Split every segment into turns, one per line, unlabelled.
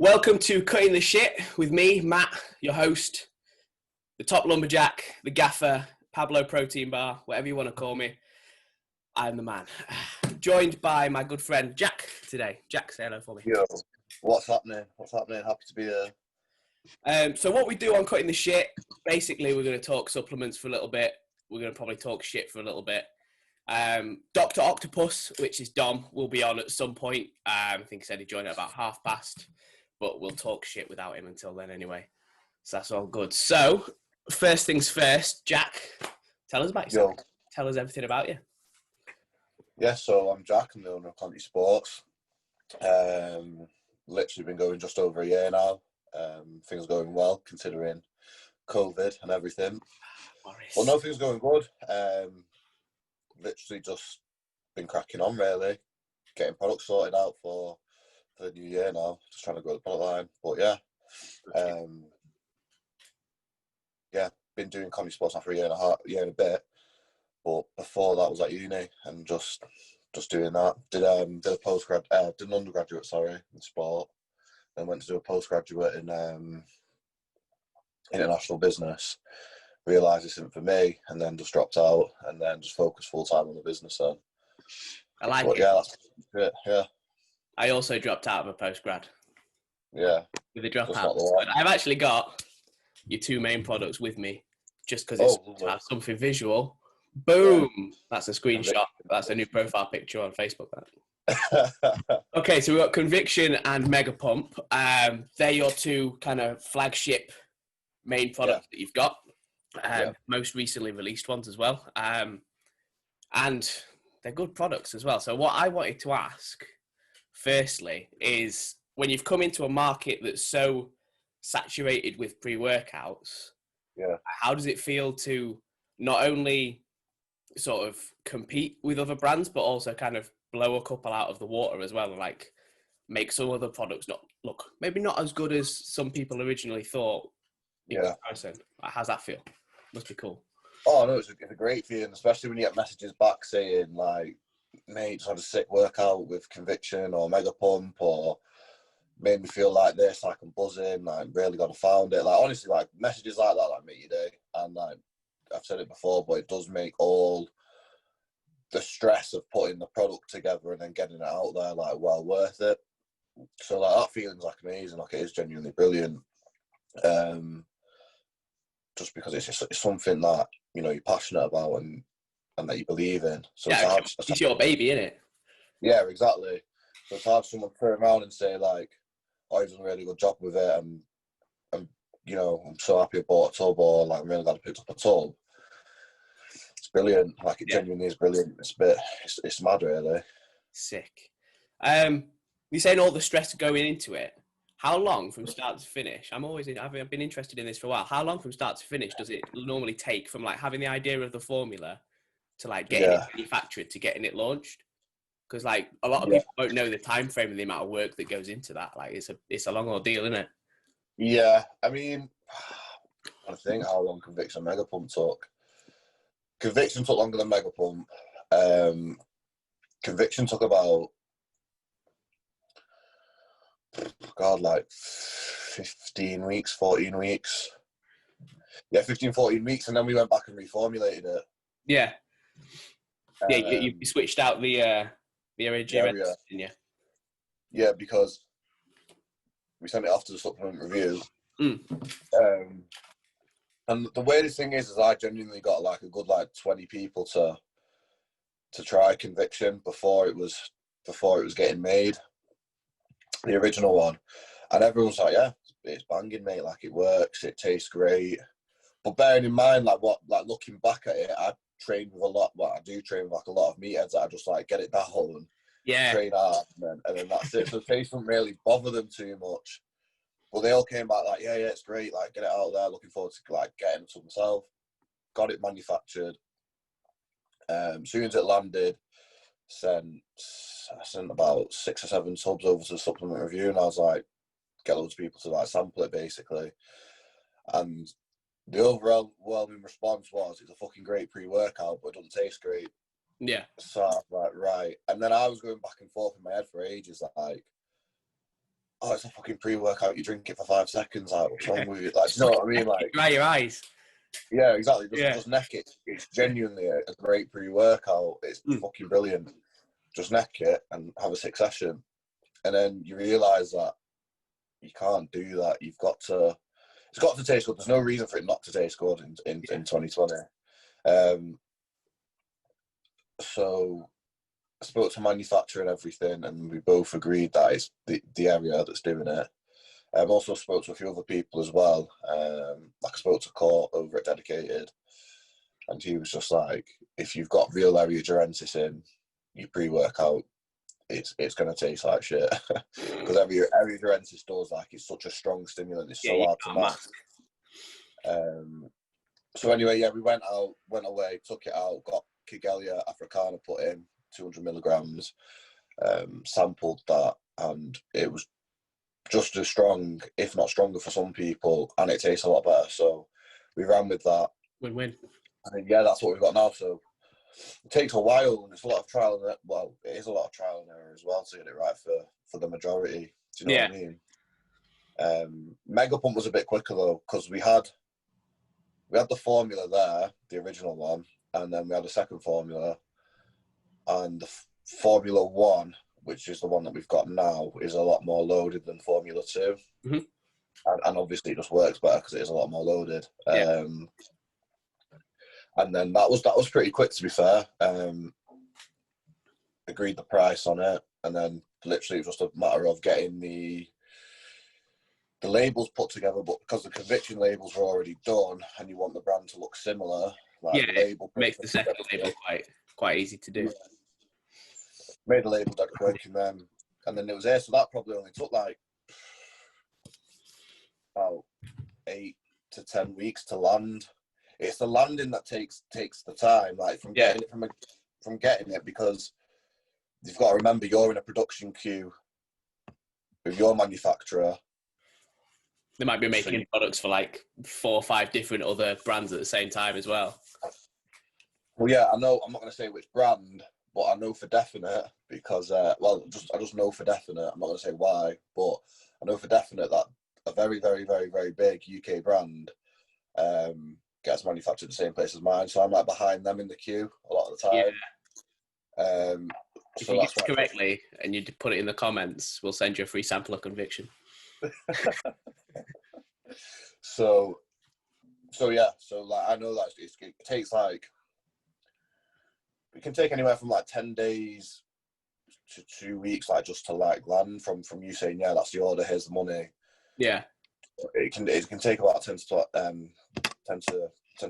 Welcome to Cutting the Shit with me, Matt, your host, the top lumberjack, the gaffer, Pablo Protein Bar, whatever you want to call me. I'm the man. Joined by my good friend Jack today. Jack, say hello for me.
Yo, what's happening? Happy to be here.
So what we do on Cutting the Shit, basically we're going to talk supplements for a little bit. We're going to probably talk shit for a little bit. Dr. Octopus, which is Dom, will be on at some point. I think he said he joined at about past. But we'll talk shit without him until then anyway. So that's all good. So, first things first, Jack, tell us about yourself. Tell us everything about you.
Yeah, so I'm Jack. I'm the owner of Conteh Sports. Literally been going just over a year now. Things are going well, considering COVID and everything. Well, no, things are going good. Literally just been cracking on, really. Getting products sorted out for the new year now, just trying to grow the product line. But been doing Conteh Sports now for a year and a bit. But before that, was at uni and just doing that. Did an undergraduate, in sport. Then went to do a postgraduate in international business. Realised this isn't for me, and then just dropped out, and then just focused full time on the business. Then
I like it.
Yeah, that's it. Yeah.
I also dropped out of a postgrad.
Yeah.
With a dropout. But I've actually got your two main products with me, just because it's to have something visual. Boom! Yeah. That's a screenshot. That's a new profile picture on Facebook. Okay, so we've got Conviction and Mega Pump. They're your two kind of flagship main products that you've got. Most recently released ones as well. And they're good products as well. So what I wanted to ask, firstly, is when you've come into a market that's so saturated with pre-workouts, how does it feel to not only sort of compete with other brands, but also kind of blow a couple out of the water as well, and like make some other products maybe not as good as some people originally thought? How's that feel? Must be cool.
Oh no, it's a great feeling, especially when you get messages back saying like, mate, just had a sick workout with Conviction or Mega Pump, or made me feel like this, like I'm buzzing, like really got to found it. Like honestly, like messages like that like make your day. And like I've said it before, but it does make all the stress of putting the product together and then getting it out there like well worth it. So like that feeling's like amazing, like it is genuinely brilliant. Just because it's something that, you know, you're passionate about and that you believe in. So
it's your baby, isn't it?
Yeah, exactly. So to have someone turn around and say like, oh, you've done a really good job with it, and you know, I'm so happy I bought a tub, or like I'm really glad I picked up a tub. It's brilliant. Like it genuinely is brilliant. It's mad, really.
Sick. You're saying all the stress going into it. How long from start to finish? I've been interested in this for a while. How long from start to finish does it normally take from like having the idea of the formula to like getting it manufactured to getting it launched? Because like a lot of people don't know the time frame and the amount of work that goes into that. Like it's a long ordeal, isn't it?
Yeah, I mean, I think how long Conviction and Mega Pump took. Conviction took longer than Mega Pump. Conviction took about, like 15 weeks, 14 weeks. Yeah, 15, 14 weeks, and then we went back and reformulated it.
Yeah. You switched out the original, didn't you?
Yeah, because we sent it off to the supplement review. And the weirdest thing is I genuinely got like a good like 20 people to try Conviction before it was getting made, the original one, and everyone's like, yeah, it's banging, mate, like it works, it tastes great. But bearing in mind like looking back at it, I trained with I do train with like a lot of meatheads that I just like get it down, train hard, and then that's it. So the taste doesn't really bother them too much. But they all came back like, yeah, it's great, like get it out there, looking forward to like getting it to myself. Got it manufactured. Soon as it landed, I sent about 6 or 7 tubs over to the supplement review, and I was like, get loads of people to like sample it basically. And the overwhelming response was, it's a fucking great pre-workout, but it doesn't taste great.
Yeah.
So I was like, right. And then I was going back and forth in my head for ages, like, oh, it's a fucking pre-workout. You drink it for 5 seconds. Like, what's wrong with you? Like, you know what I mean? Like,
dry your eyes.
Yeah, exactly. Just neck it. It's genuinely a great pre-workout. It's fucking brilliant. Just neck it and have a 6 session. And then you realise that you can't do that. It's got to taste good. There's no reason for it not to taste good in 2020. So I spoke to manufacturer and everything, and we both agreed that it's the area that's doing it. I've also spoke to a few other people as well. Like I spoke to Court over at Dedicated, and he was just like, if you've got real area durensis in your pre-workout, it's going to taste like shit. Because area durensis does, like, it's such a strong stimulant. It's so hard to mask. So anyway, we went away, took it out, got Kigelia Africana put in, 200 milligrams, sampled that, and it was just as strong, if not stronger for some people, and it tastes a lot better. So we ran with that.
Win-win.
And that's what we've got now. So it takes a while, and it's a lot of trial and well, it is a lot of trial and error as well to get it right for the majority. Do you know what I mean? Mega Pump was a bit quicker though, because we had the formula there, the original one, and then we had a second formula, and the Formula 1, which is the one that we've got now, is a lot more loaded than Formula 2.
Mm-hmm.
And obviously it just works better because it is a lot more loaded. And then that was pretty quick, to be fair. Agreed the price on it, and then literally it was just a matter of getting the labels put together, but because the conviction labels were already done and you want the brand to look similar, like the label
makes the second label quite easy to do.
Made the label dead quick, and then it was there. So that probably only took like about 8 to 10 weeks to land. It's the landing that takes the time, like from getting it, because you've got to remember you're in a production queue with your manufacturer.
They might be making products for like 4 or 5 different other brands at the same time as well.
Well, yeah, I know. I'm not going to say which brand, but I know for definite because, I just know for definite. I'm not going to say why, but I know for definite that a very, very, very, very big UK brand gets manufactured the same place as mine. So I'm like behind them in the queue a lot of the time.
Yeah. If you guess correctly and you put it in the comments, we'll send you a free sample of Conviction.
So like I know that it takes like, it can take anywhere from like 10 days to 2 weeks, like just to like land from you saying, yeah, that's the order, here's the money. Yeah. It can take about 10 to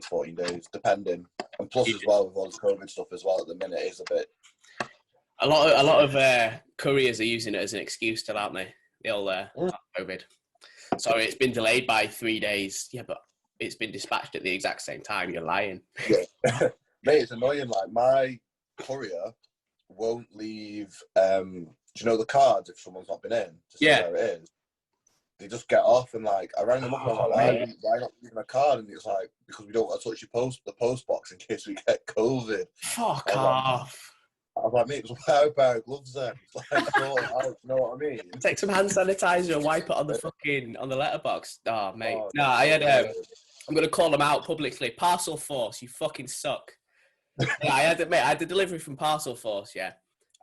14 days, depending. And plus as well, with all this COVID stuff as well, at the minute is a bit.
A lot of couriers are using it as an excuse still, aren't they? The old COVID. Sorry, it's been delayed by 3 days. Yeah, but it's been dispatched at the exact same time. You're lying.
Yeah. Mate, it's annoying. Like, my courier won't leave, do you know the cards if someone's not been in to see where it is? They just get off, and like, I rang them up and I was like, why not leaving a card? And it's like, because we don't want to touch the post box in case we get COVID.
Fuck off.
I was like, mate, just wear a pair of gloves then. Like, sort it out, you know what I mean?
Take some hand sanitizer and wipe it on the letterbox. Oh, mate. No, I had I'm gonna call them out publicly. Parcel Force, you fucking suck. I had the delivery from Parcel Force,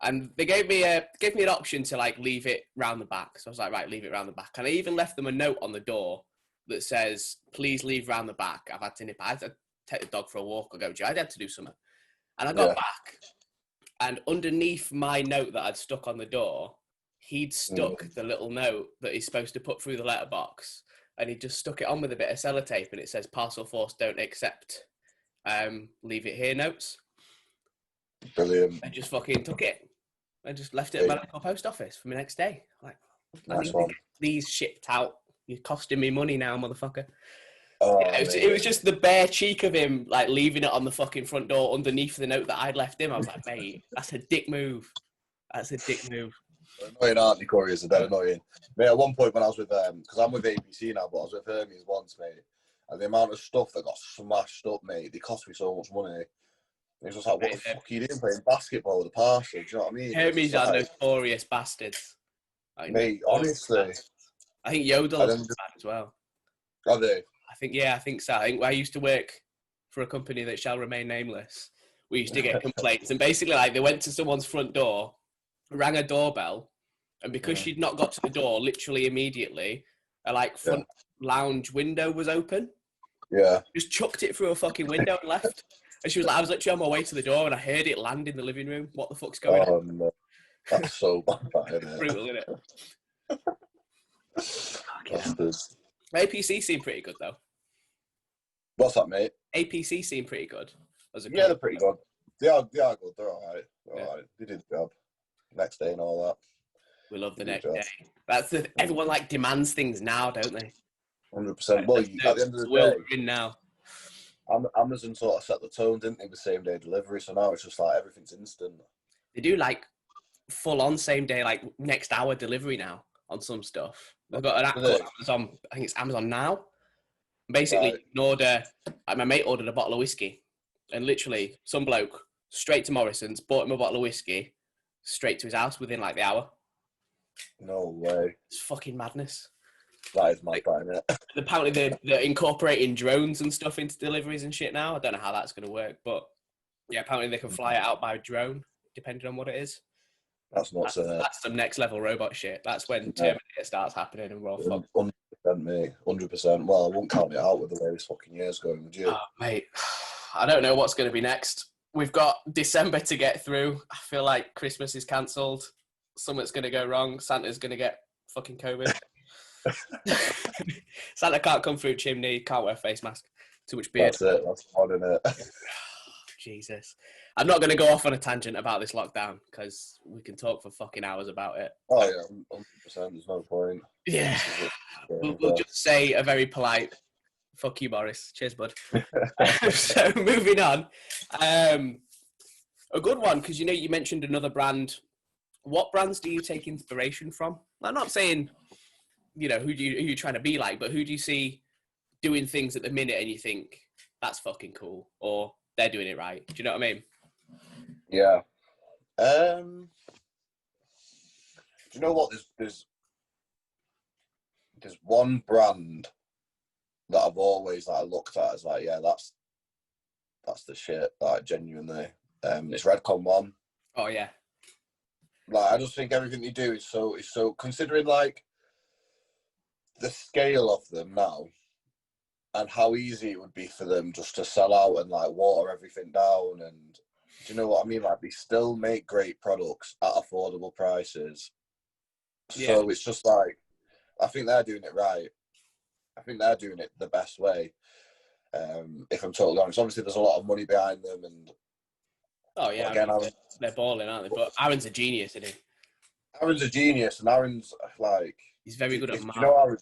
and they gave me an option to like leave it round the back. So I was like, right, leave it round the back. And I even left them a note on the door that says, please leave round the back. I had to take the dog for a walk or go. I had to do something. And I got back, and underneath my note that I'd stuck on the door, he'd stuck the little note that he's supposed to put through the letterbox, and he just stuck it on with a bit of sellotape, and it says Parcel Force don't accept leave it here notes.
Brilliant.
I just fucking took it. I just left it at my local post office for the next day. Like, I need to get these shipped out. You're costing me money now, motherfucker. It was just the bare cheek of him, like, leaving it on the fucking front door underneath the note that I'd left him. I was like, mate, that's a dick move. That's a dick move.
Annoying, aren't they, couriers? They're annoying. Mate, at one point when I was with, because I'm with ABC now, but I was with Hermes once, mate, and the amount of stuff that got smashed up, mate, they cost me so much money. It was just like, what the fuck are you doing playing basketball with a parcel? Do you know what I mean?
Hermes are notorious bastards.
Mate, honestly,
I think Yodel is bad as well.
Are they?
I think so. I think I used to work for a company that shall remain nameless. We used to get complaints, and basically, like, they went to someone's front door, rang a doorbell, and because she'd not got to the door literally immediately, a like front lounge window was open.
Yeah.
Just chucked it through a fucking window and left. And she was like, I was literally on my way to the door and I heard it land in the living room. What the fuck's going on?
No. That's so bad, isn't it?
Brutal, isn't it? APC seem pretty good, though.
What's that, mate?
APC seem pretty good.
Yeah, they're pretty good. They are good. They're all right. They did the job. Next day and all that.
We love the next day. That's everyone like demands things now, don't they?
100%. Well, at the end of the day,
we're in now.
Amazon sort of set the tone, didn't they, with same day delivery? So now it's just like everything's instant.
They do like full on same day, like next hour delivery now on some stuff. They've got an app called Amazon. I think it's Amazon Now. Basically, you can order. My mate ordered a bottle of whiskey, and literally, some bloke straight to Morrison's bought him a bottle of whiskey, straight to his house within like the hour.
No way.
It's fucking madness.
That is mad, isn't it?
Apparently, they're incorporating drones and stuff into deliveries and shit now. I don't know how that's going to work, but yeah, apparently they can fly it out by drone, depending on what it is.
That's not so.
That's some next level robot shit. That's when Terminator starts happening and we're all fucked.
100%, mate. 100%. Well, I won't count it out with the way this fucking year's going, would you?
Oh, mate. I don't know what's going to be next. We've got December to get through. I feel like Christmas is cancelled. Something's going to go wrong. Santa's going to get fucking COVID. Santa can't come through chimney, can't wear a face mask. Too much beard.
That's it. That's odd, isn't it?
Jesus. I'm not going to go off on a tangent about this lockdown because we can talk for fucking hours about it.
Oh, yeah, 100%. There's no point.
Yeah. We'll just say a very polite, fuck you, Boris. Cheers, bud. So, moving on. A good one, because, you mentioned another brand. What brands do you take inspiration from? I'm not saying, who you're trying to be like, but who do you see doing things at the minute and you think, that's fucking cool, or they're doing it right? Do you know what I mean?
Yeah. Do you know what? There's one brand that I've always looked at as yeah, that's the shit. Genuinely, it's Redcon One.
Oh yeah.
I just think everything they do is so considering the scale of them now and how easy it would be for them just to sell out and water everything down, and do you know what I mean? They still make great products at affordable prices. Yeah. So it's just I think they're doing it right. I think they're doing it the best way. If I'm totally honest, obviously there's a lot of money behind them, and
again, they're balling, aren't they? But Aaron's a genius, isn't he?
Aaron's a genius, and Aaron's he's very good at marketing.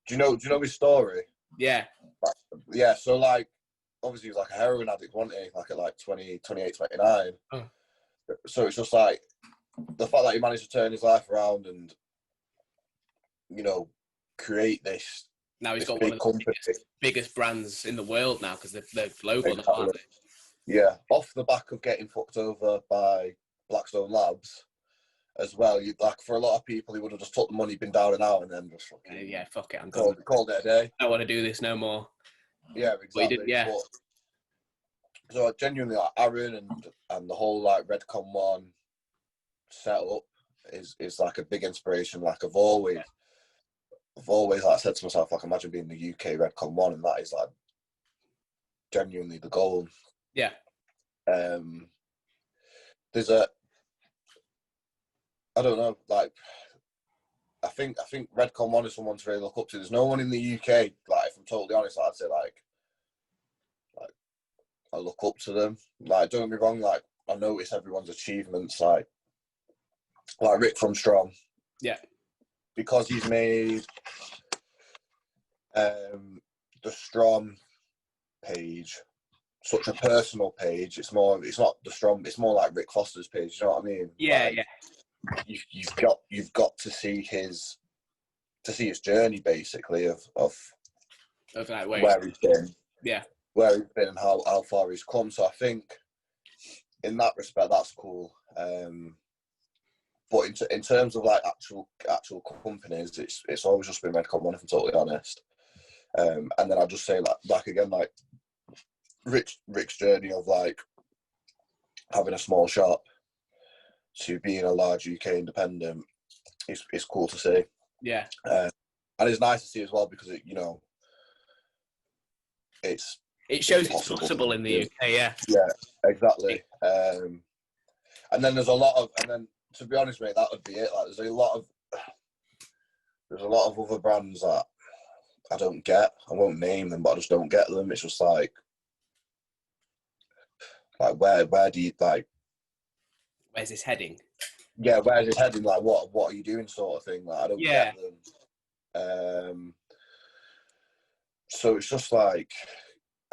Do you know his story?
Yeah.
Yeah. So obviously he was a heroin addict, wasn't he? At 20, 28, 29. Oh. So it's just the fact that he managed to turn his life around and create this.
Now he's got one of the biggest brands in the world now because they're global,
exactly.
Aren't they?
Yeah, off the back of getting fucked over by Blackstone Labs as well. For a lot of people, he would have just took the money, been down and out, and then just fucking
fuck it, I'm
called it a day.
I don't want to do this no more.
Yeah, exactly. But, so genuinely, Aaron and the whole Redcon One setup is a big inspiration. I've always said to myself, imagine being the UK Redcon One, and that is genuinely the goal.
Yeah.
There's I don't know, I think Redcon One is someone to really look up to. There's no one in the UK, if I'm totally honest, I'd say I look up to them. Don't get me wrong, I notice everyone's achievements, like Rick from Strong.
Yeah. Because
he's made the Strong page such a personal page. It's not the Strong. It's more like Rick Foster's page. You know what I mean?
Yeah, yeah.
You've got to see his journey basically of where he's been.
Yeah.
Where he's been and how far he's come. So I think in that respect that's cool. But in terms of like actual companies, it's always just been Redcon One, if I'm totally honest. And then I'd just say like again, like Rick's journey of like having a small shop to being a large UK independent is cool to see.
Yeah.
And it's nice to see as well because it
shows it's possible in the UK. Yeah.
Yeah, exactly. And then there's a lot of, and then to be honest, mate, that would be it. Like there's a lot of other brands that I don't get. I won't name them, but I just don't get them. It's just like where do you like?
Where's this heading?
Yeah, where's it heading? Like what are you doing, sort of thing. Like I don't get them. So it's just like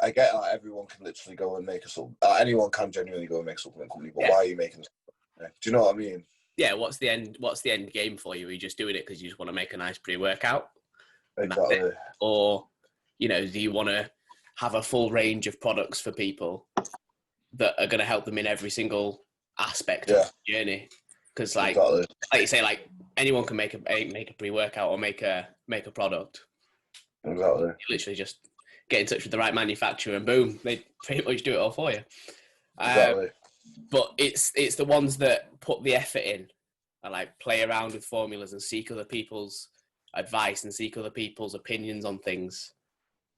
I get like everyone can literally go and make anyone can genuinely go and make a supplement company, but why are you making? Do you know what I mean?
Yeah. What's the end game for you? Are you just doing it because you just want to make a nice pre-workout?
Exactly.
Or, do you want to have a full range of products for people that are going to help them in every single aspect of the journey? Because like you say, like anyone can make a pre-workout or make a product.
Exactly.
You literally just get in touch with the right manufacturer and boom, they pretty much do it all for you.
Exactly.
But it's the ones that put the effort in and like play around with formulas and seek other people's advice and seek other people's opinions on things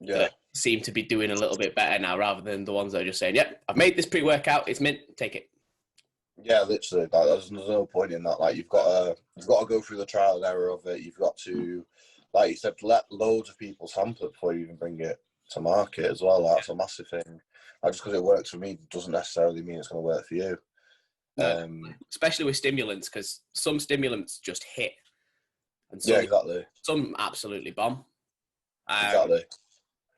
that seem to be doing a little bit better now, rather than the ones that are just saying, "Yep, I've made this pre-workout, it's mint, take it."
Yeah, literally. Like, there's no point in that. Like, you've got to go through the trial and error of it. You've got to, like you said, let loads of people sample it before you even bring it to market as well. That's a massive thing. Like, just because it works for me doesn't necessarily mean it's going to work for you.
No, especially with stimulants, because some stimulants just hit, and some absolutely bomb.
Exactly.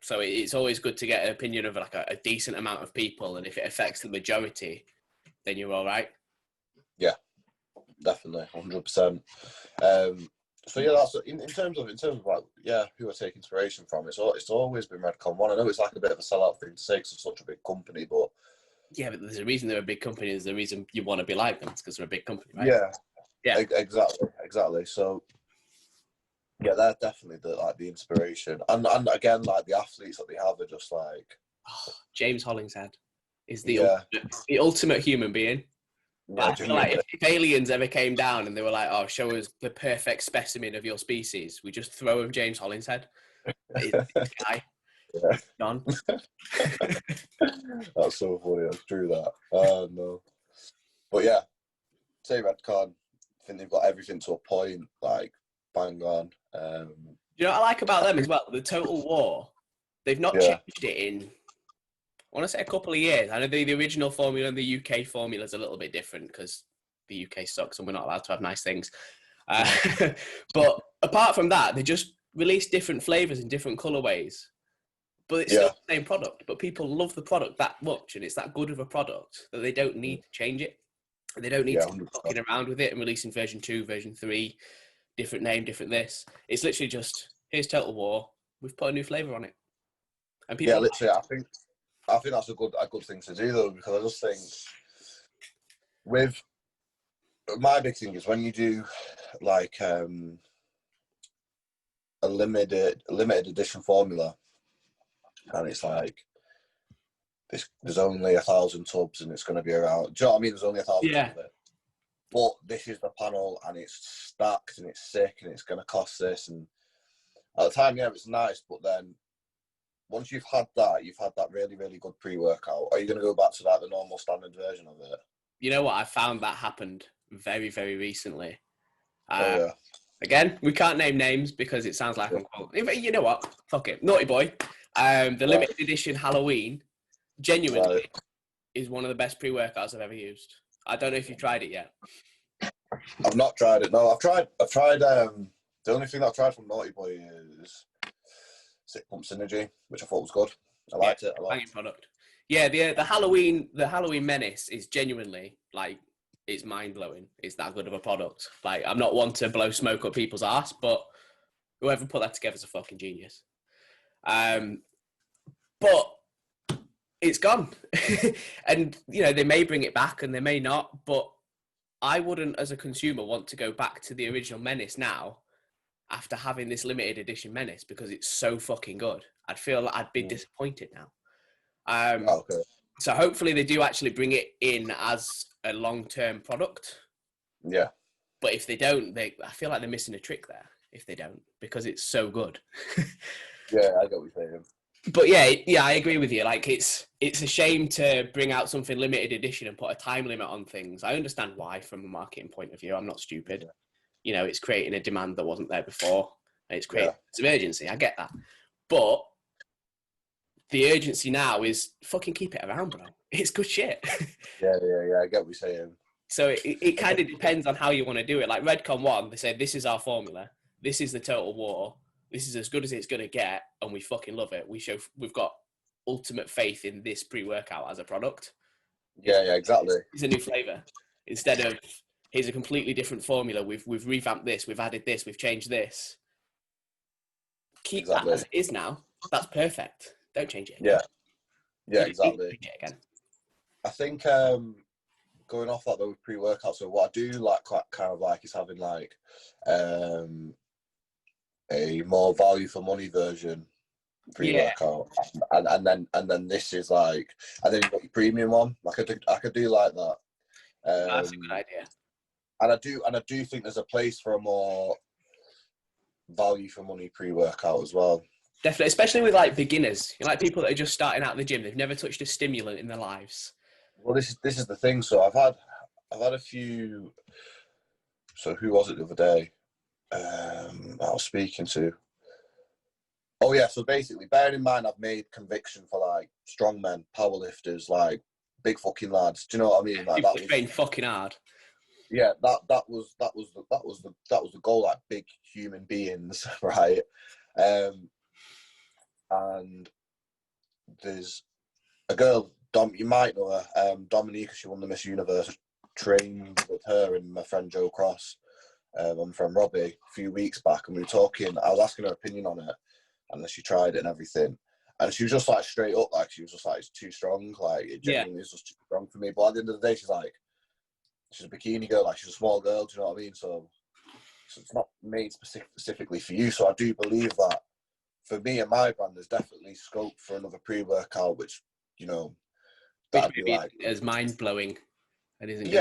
So it's always good to get an opinion of like a decent amount of people, and if it affects the majority, then you're all right.
Yeah, definitely, 100%. So yeah, that's in terms of like who I take inspiration from. It's always been Redcon One. I know it's like a bit of a sellout thing to say because it's such a big company, but
yeah, but there's a reason they're a big company. There's a reason you want to be like them. It's because they're a big company, right?
Yeah, exactly. So yeah, they're definitely the inspiration, and again, like the athletes that they have are just like
James Hollingshead is the ultimate human being.
Yeah,
I feel like if aliens ever came down and they were like, "Oh, show us the perfect specimen of your species," we just throw him James Hollingshead. This guy, John.
That's so funny. That's true. That. Oh no. But yeah, say Redcon. I think they've got everything to a point. Like bang on.
You know what I like about them as well? The Total War. They've not changed it in, I want to say, a couple of years. I know the original formula and the UK formula is a little bit different because the UK sucks and we're not allowed to have nice things. But apart from that, they just release different flavours in different colourways. But it's still the same product. But people love the product that much, and it's that good of a product that they don't need to change it. And they don't need to keep fucking around with it and releasing version 2, version 3, different name, different this. It's literally just, here's Total War. We've put a new flavour on it. And people
literally, I think that's a good thing to do though, because I just think with my big thing is when you do like a limited edition formula, and it's like there's only 1,000 tubs and it's going to be around. Do you know what I mean? There's only 1,000 tubs of it. But this is the panel and it's stacked and it's sick and it's going to cost this. And at the time, it's nice. But then once you've had that really, really good pre-workout, are you going to go back to like the normal standard version of it?
You know what? I found that happened very, very recently.
Yeah.
Again, we can't name names because it sounds like I'm quoting. You know what? Fuck it. Naughty Boy. The limited edition Halloween genuinely is one of the best pre-workouts I've ever used. I don't know if you've tried it yet.
I've not tried it. No, I've tried the only thing that I've tried from Naughty Boy is Sick Pump Synergy, which I thought was good. I liked it a lot.
Banging product. Yeah, the Halloween Menace is genuinely like, it's mind blowing. It's that good of a product. Like, I'm not one to blow smoke up people's ass, but whoever put that together is a fucking genius. But it's gone. And, they may bring it back and they may not, but I wouldn't, as a consumer, want to go back to the original Menace now after having this limited edition Menace because it's so fucking good. I'd feel like I'd be disappointed now.
Okay.
So hopefully they do actually bring it in as a long-term product.
Yeah.
But if they don't, I feel like they're missing a trick there if they don't, because it's so good.
Yeah, I get what you're saying.
But yeah, I agree with you. Like, it's a shame to bring out something limited edition and put a time limit on things. I understand why from a marketing point of view. I'm not stupid. Yeah. You know, it's creating a demand that wasn't there before. And it's creating some urgency. I get that. But the urgency now is fucking keep it around, bro. It's good shit.
Yeah. I get what you're saying.
So it kind of depends on how you want to do it. Like Redcon 1, they said, this is our formula. This is the Total War. This is as good as it's going to get, and we fucking love it. We've got ultimate faith in this pre-workout as a product.
Yeah, exactly.
It's a new flavour. Instead of, here's a completely different formula. We've revamped this. We've added this. We've changed this. Keep that as it is now. That's perfect. Don't change it again.
Yeah, exactly.
Change it again.
I think going off that though with pre-workout, so what I do like quite kind of like is having like a more value for money version pre-workout, and then this is like, and then you've got your premium one. Like I could do like that.
That's a good idea.
And I do think there's a place for a more value for money pre-workout as well.
Definitely, especially with like beginners, like people that are just starting out the gym. They've never touched a stimulant in their lives.
Well, this is the thing. So I've had a few. So who was it the other day? I was speaking to. Oh yeah. So basically, bearing in mind, I've made conviction for like strongmen, powerlifters, like big fucking lads. Do you know what I mean? Like,
people that train fucking hard.
Yeah, that was the goal. Like big human beings, right? And there's a girl, you might know her, Dominica. She won the Miss Universe. Trained with her and my friend Joe Cross, and my friend Robbie a few weeks back, and we were talking. I was asking her opinion on it, and then she tried it and everything, and she was just like straight up, like she was just like, it's too strong, like it genuinely is just too strong for me. But at the end of the day, she's a bikini girl, like she's a small girl. Do you know what I mean? So it's not made specifically for you. So I do believe that for me and my brand, there's definitely scope for another pre-workout, which that'd be like
as mind-blowing.
Basically,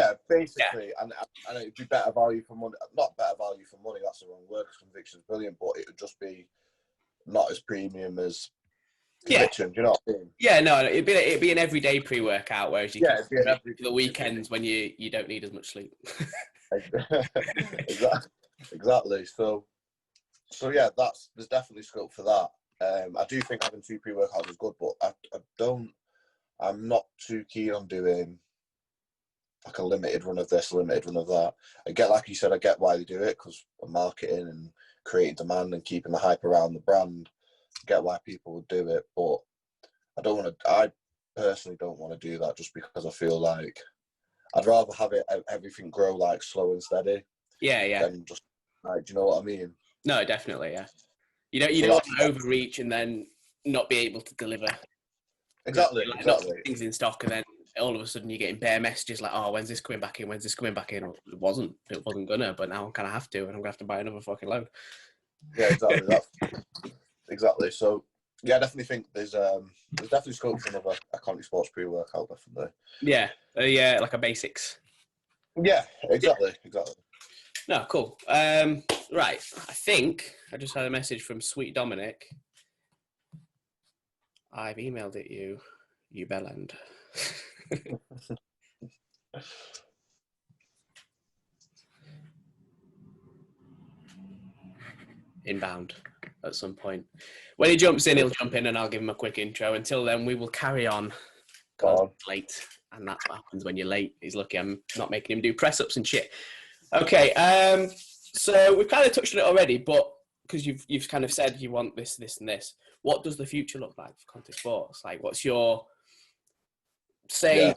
and it'd be better value for money. Not better value for money. That's the wrong word. Conviction's brilliant, but it would just be not as premium as conviction. Do you know what I mean? Yeah,
no, it'd be an everyday pre-workout, whereas you can for the weekends when you don't need as much sleep.
Exactly. So yeah, there's definitely scope for that. I do think having two pre-workouts is good, but I'm not too keen on doing like a limited run of this, a limited run of that. I get, like you said, I get why they do it, because of marketing and creating demand and keeping the hype around the brand. I get why people would do it, but I personally don't want to do that, just because I feel like I'd rather have everything grow like slow and steady.
Yeah.
Than just like, do you know what I mean?
No, definitely, yeah. You don't want to overreach and then not be able to deliver.
Exactly.
Not put things in stock, and then all of a sudden you're getting bare messages like, oh, when's this coming back in? When's this coming back in? It wasn't gonna, but now I'm kind of have to, and I'm gonna have to buy another fucking load.
Yeah, exactly. Exactly. So yeah, I definitely think there's definitely scope for another Conteh Sports pre-workout, definitely.
Yeah, like a basics.
Yeah, exactly.
No, cool. Right, I think I just had a message from Sweet Dominic. I've emailed it you bellend. Inbound at some point. When he jumps in, he'll jump in and I'll give him a quick intro. Until then, we will carry on. Because he's late, and that's what happens when you're late. He's lucky I'm not making him do press-ups and shit. Okay, so we've kind of touched on it already, but because you've kind of said you want this, and this, what does the future look like for Conteh Sports? Like, what's your say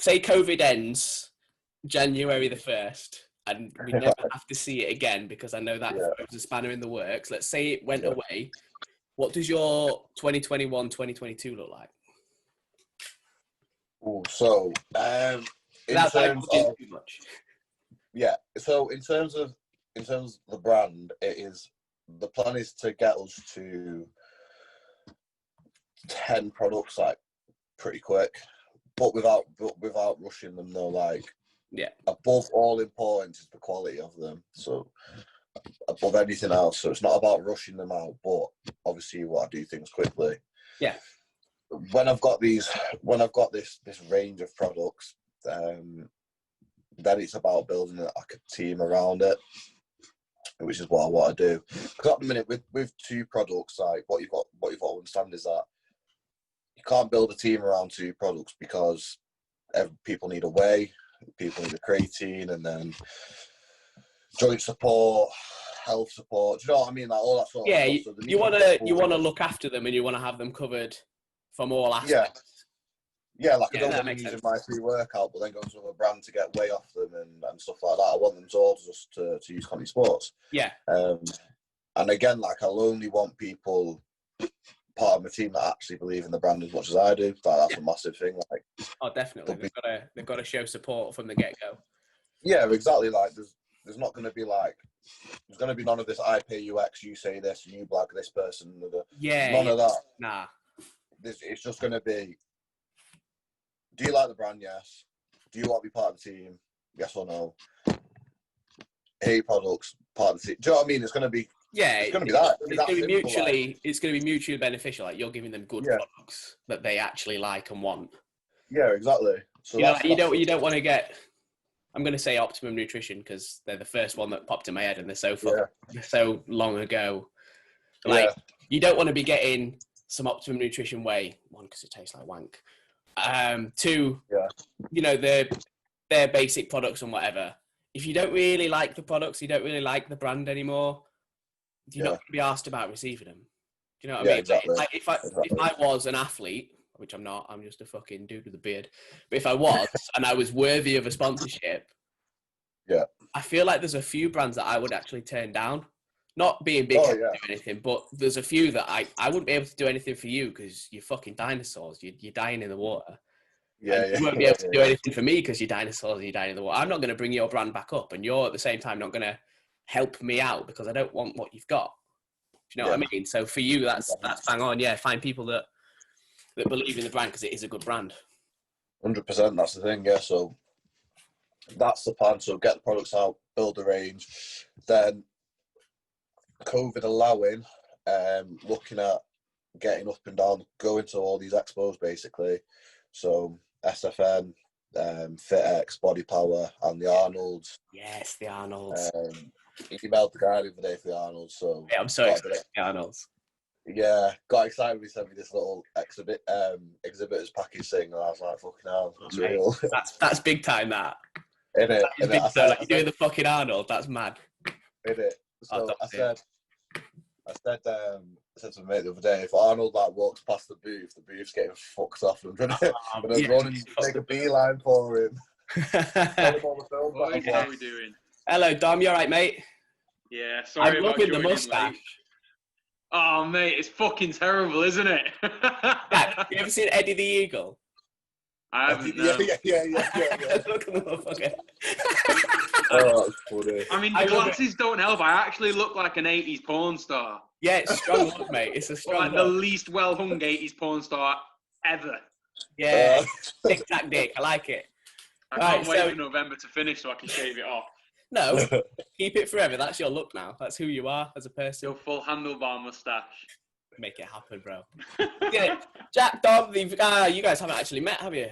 COVID ends January the 1st, and we never have to see it again, because I know that throws a spanner in the works. Let's say it went away. What does your 2021, 2022 look like?
So, in terms of,
too much.
Yeah. So in terms of the brand, the plan is to get us to 10 products like pretty quick, but without rushing them though. Like,
yeah,
above all importance is the quality of them. So above anything else. So it's not about rushing them out, but obviously you want to do things quickly.
Yeah.
When I've got this range of products, then it's about building like a team around it, which is what I want to do. Because at the minute, with 2 products, like what you've got to understand is that you can't build a team around 2 products because people need a whey, people need a creatine, and then joint support, health support. Do you know what I mean? Like all that sort of stuff. So
you want to look after them, and you want to have them covered from all aspects.
Yeah, like I don't want them using my free workout, but then going to a brand to get way off them and stuff like that. I want them to all just to use Conteh Sports.
Yeah.
And again, like I'll only want people part of my team that actually believe in the brand as much as I do. That's a massive thing. Like,
oh, definitely, they've got to show support from the get go.
Yeah, exactly. Like there's not going to be there's going to be none of this. I pay you X, you say this, and you blag this person. None of that.
Nah.
It's just going to be. Do you like the brand? Yes. Do you want to be part of the team? Yes or no? Hey, products, part of the team. Do you know what I mean? It's going to be. Yeah, it's going to be that.
It's going to be mutually beneficial. Like you're giving them good products that they actually like and want.
Yeah, exactly. So
you don't want to get. I'm going to say Optimum Nutrition because they're the first one that popped in my head, and they're so long ago. Like you don't want to be getting some Optimum Nutrition whey. 1, because it tastes like wank. 2, their basic products and whatever. If you don't really like the products, you don't really like the brand anymore, you're not going to be asked about receiving them. Do you know what I mean?
Exactly.
Like if I was an athlete, which I'm not, I'm just a fucking dude with a beard. But if I was and I was worthy of a sponsorship, I feel like there's a few brands that I would actually turn down. Not being big to do anything, but there's a few that I wouldn't be able to do anything for you because you're fucking dinosaurs. You're dying in the water. You won't be able to do anything for me because you're dinosaurs and you're dying in the water. I'm not going to bring your brand back up, and you're at the same time not going to help me out because I don't want what you've got. Do you know what I mean? So for you, that's bang on. Yeah, find people that believe in the brand because it is a good brand.
100%. That's the thing. Yeah. So that's the plan. So get the products out, build the range, then COVID allowing, looking at getting up and down, going to all these expos basically. So SFN, FitX, Body Power, and the Arnolds.
Yes, the Arnolds.
Emailed the guy the other day for the Arnolds. So
yeah, I'm so excited for the Arnolds.
Yeah, got excited when he sent me this little exhibitors package thing, and I was like, "Fucking hell, that's real."
That's big time. That.
In it.
Like you're doing the fucking Arnold. That's mad.
In it. So I said to my mate the other day, if Arnold walks past the booth's getting fucked off. I'm trying to run and make a beeline for him.
What are we doing?
Hello, Dom. You all right, mate?
Yeah, sorry.
I'm loving the moustache.
Oh, mate, it's fucking terrible, isn't it?
Jack, you ever seen Eddie the Eagle?
I haven't. No.
Yeah.
Look at the motherfucker.
Oh, that's funny.
I mean, the glasses don't help. I actually look like an 80s porn star.
Yeah, it's strong look, mate. It's a strong
look. The least well-hung 80s porn star ever.
Yeah, tic-tac dick. I like it.
I can't wait for November to finish so I can shave it off.
No, keep it forever. That's your look now. That's who you are as a person.
Your full handlebar moustache.
Make it happen, bro. Yeah, Jack, Dom, you guys haven't actually met, have you?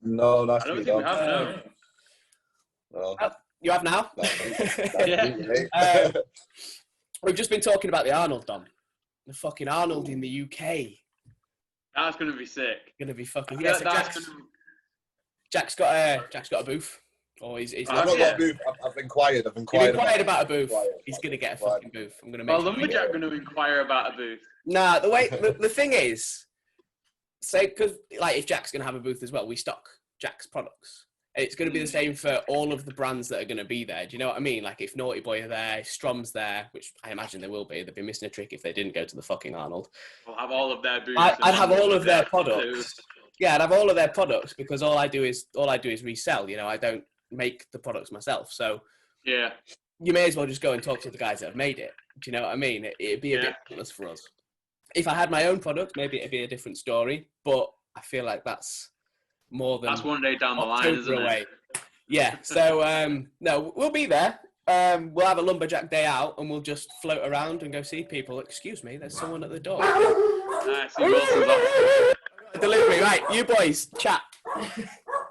No,
I don't think we have,
no.
You have now?
Yeah.
We've just been talking about the Arnold, Dom. The fucking Arnold in the UK.
That's going to be sick.
Going to be fucking... Yeah, so Jack's got a booth. Or he's
I've not got a booth. I've inquired.
You've inquired about a booth. He's going to get a fucking booth. I'm going to make
Lumberjack going to inquire about a booth.
Nah, the thing is, say, because if Jack's going to have a booth as well, we stock Jack's products. And it's going to be the same for all of the brands that are going to be there. Do you know what I mean? Like if Naughty Boy are there, Strom's there, which I imagine they will be. They'd be missing a trick if they didn't go to the fucking Arnold.
We'll have all of their booths.
I'd have all of their products. Yeah, I'd have all of their products because all I do is resell. You know, I don't make the products myself. So
Yeah.
You may as well just go and talk to the guys that have made it. Do you know what I mean? It'd be a bit pointless for us. If I had my own product, maybe it'd be a different story. But I feel like that's more than
That's one day down the line,
October
isn't
away.
it?
Yeah. So no, we'll be there. We'll have a Lumberjack day out, and we'll just float around and go see people. Excuse me, there's someone at the door.
I see Wilson's off.
Delivery, right? You boys, chat.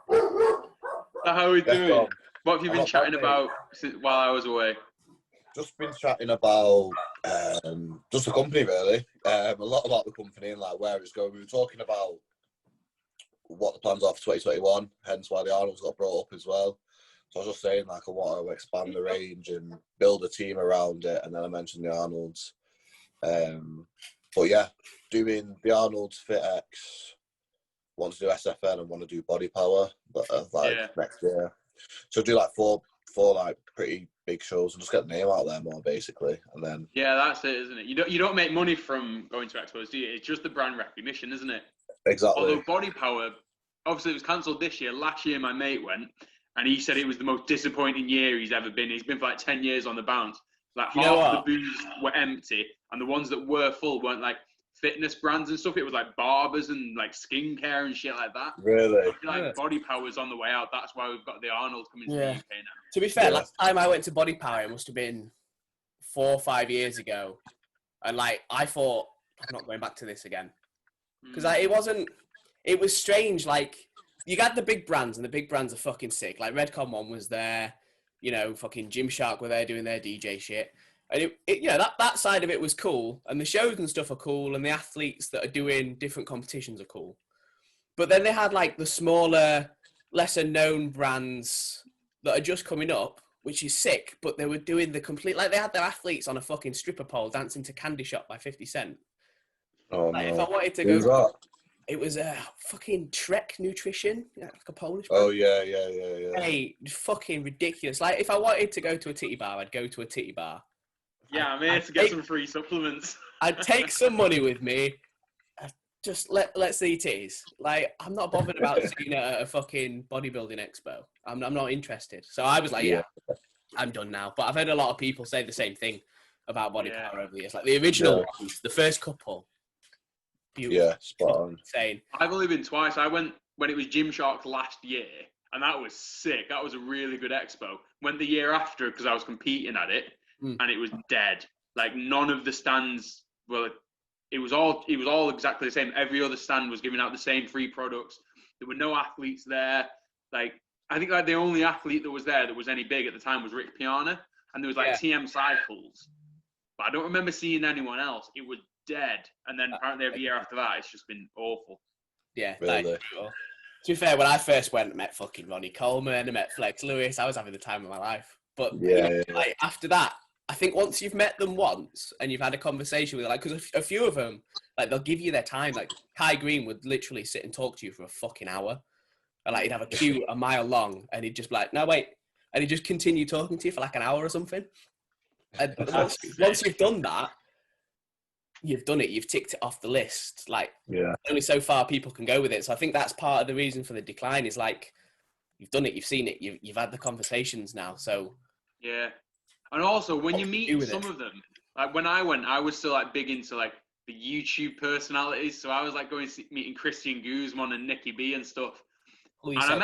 So how are we doing? What have you been chatting about while I was away?
Just been chatting about just the company, really. A lot about the company and like where it's going. We were talking about what the plans are for 2021, hence why the Arnolds got brought up as well. So I was just saying, like, I want to expand the range and build a team around it, and then I mentioned the Arnolds. But yeah, doing the Arnolds FitX, want to do SFN and want to do body power, but next year. So do like four like pretty big shows and just get the name out there more, basically, and then.
Yeah, that's it, isn't it? You don't make money from going to expos, do you? It's just the brand recognition, isn't it?
Exactly.
Although body power, obviously it was cancelled this year. Last year my mate went, and he said it was the most disappointing year he's ever been. He's been for like 10 years on the bounce. Like half the booths were empty, and the ones that were full weren't like fitness brands and stuff. It was like barbers and like skincare and shit like that.
Really?
I feel like body power's on the way out. That's why we've got the Arnold coming to the UK now.
To be fair, last time I went to body power, it must have been 4 or 5 years ago, and like I thought, I'm not going back to this again, because it was strange. Like, you got the big brands, and the big brands are fucking sick. Like Redcon One was there, you know, fucking Gymshark were there doing their DJ shit. And that side of it was cool, and the shows and stuff are cool, and the athletes that are doing different competitions are cool. But then they had like the smaller, lesser known brands that are just coming up, which is sick, but they were doing the complete, like they had their athletes on a fucking stripper pole dancing to Candy Shop by 50 Cent.
Oh,
like,
no.
If I wanted to
Who's
go,
that?
it was a fucking Trek Nutrition, like a Polish
brand.
Oh,
yeah.
Hey, fucking ridiculous. Like, if I wanted to go to a titty bar, I'd go to a titty bar.
Yeah, I'm here to get some free supplements.
I'd take some money with me. Just let's see titties. Like, I'm not bothered about seeing it at a fucking bodybuilding expo. I'm not interested. So I was like, yeah, I'm done now. But I've heard a lot of people say the same thing about body power over the years. Like the original ones, the first couple. Beautiful.
Yeah, spot on.
Insane.
I've only been twice. I went when it was Gymshark last year, and that was sick. That was a really good expo. Went the year after because I was competing at it, and it was dead. Like none of the stands were. It was all exactly the same. Every other stand was giving out the same free products. There were no athletes there. Like I think like the only athlete that was there that was any big at the time was Rick Piana, and there was like TM Cycles, but I don't remember seeing anyone else. It was dead. And then apparently every year after that, it's just been awful.
Yeah,
really.
To be fair, when I first went, I met fucking Ronnie Coleman, I met Flex Lewis. I was having the time of my life. But like after that, I think once you've met them once and you've had a conversation with them, like, because a few of them, like, they'll give you their time. Like, Kai Green would literally sit and talk to you for a fucking hour. And, like, he'd have a queue a mile long, and he'd just be like, no, wait. And he'd just continue talking to you for, like, an hour or something. And once you've done that, you've done it. You've ticked it off the list. Like, only so far people can go with it. So I think that's part of the reason for the decline is, like, you've done it, you've seen it, you've had the conversations now, so...
Yeah. And also, when you meet some of them, like when I went, I was still like big into like the YouTube personalities. So I was like meeting Christian Guzman and Nikki B and stuff. And I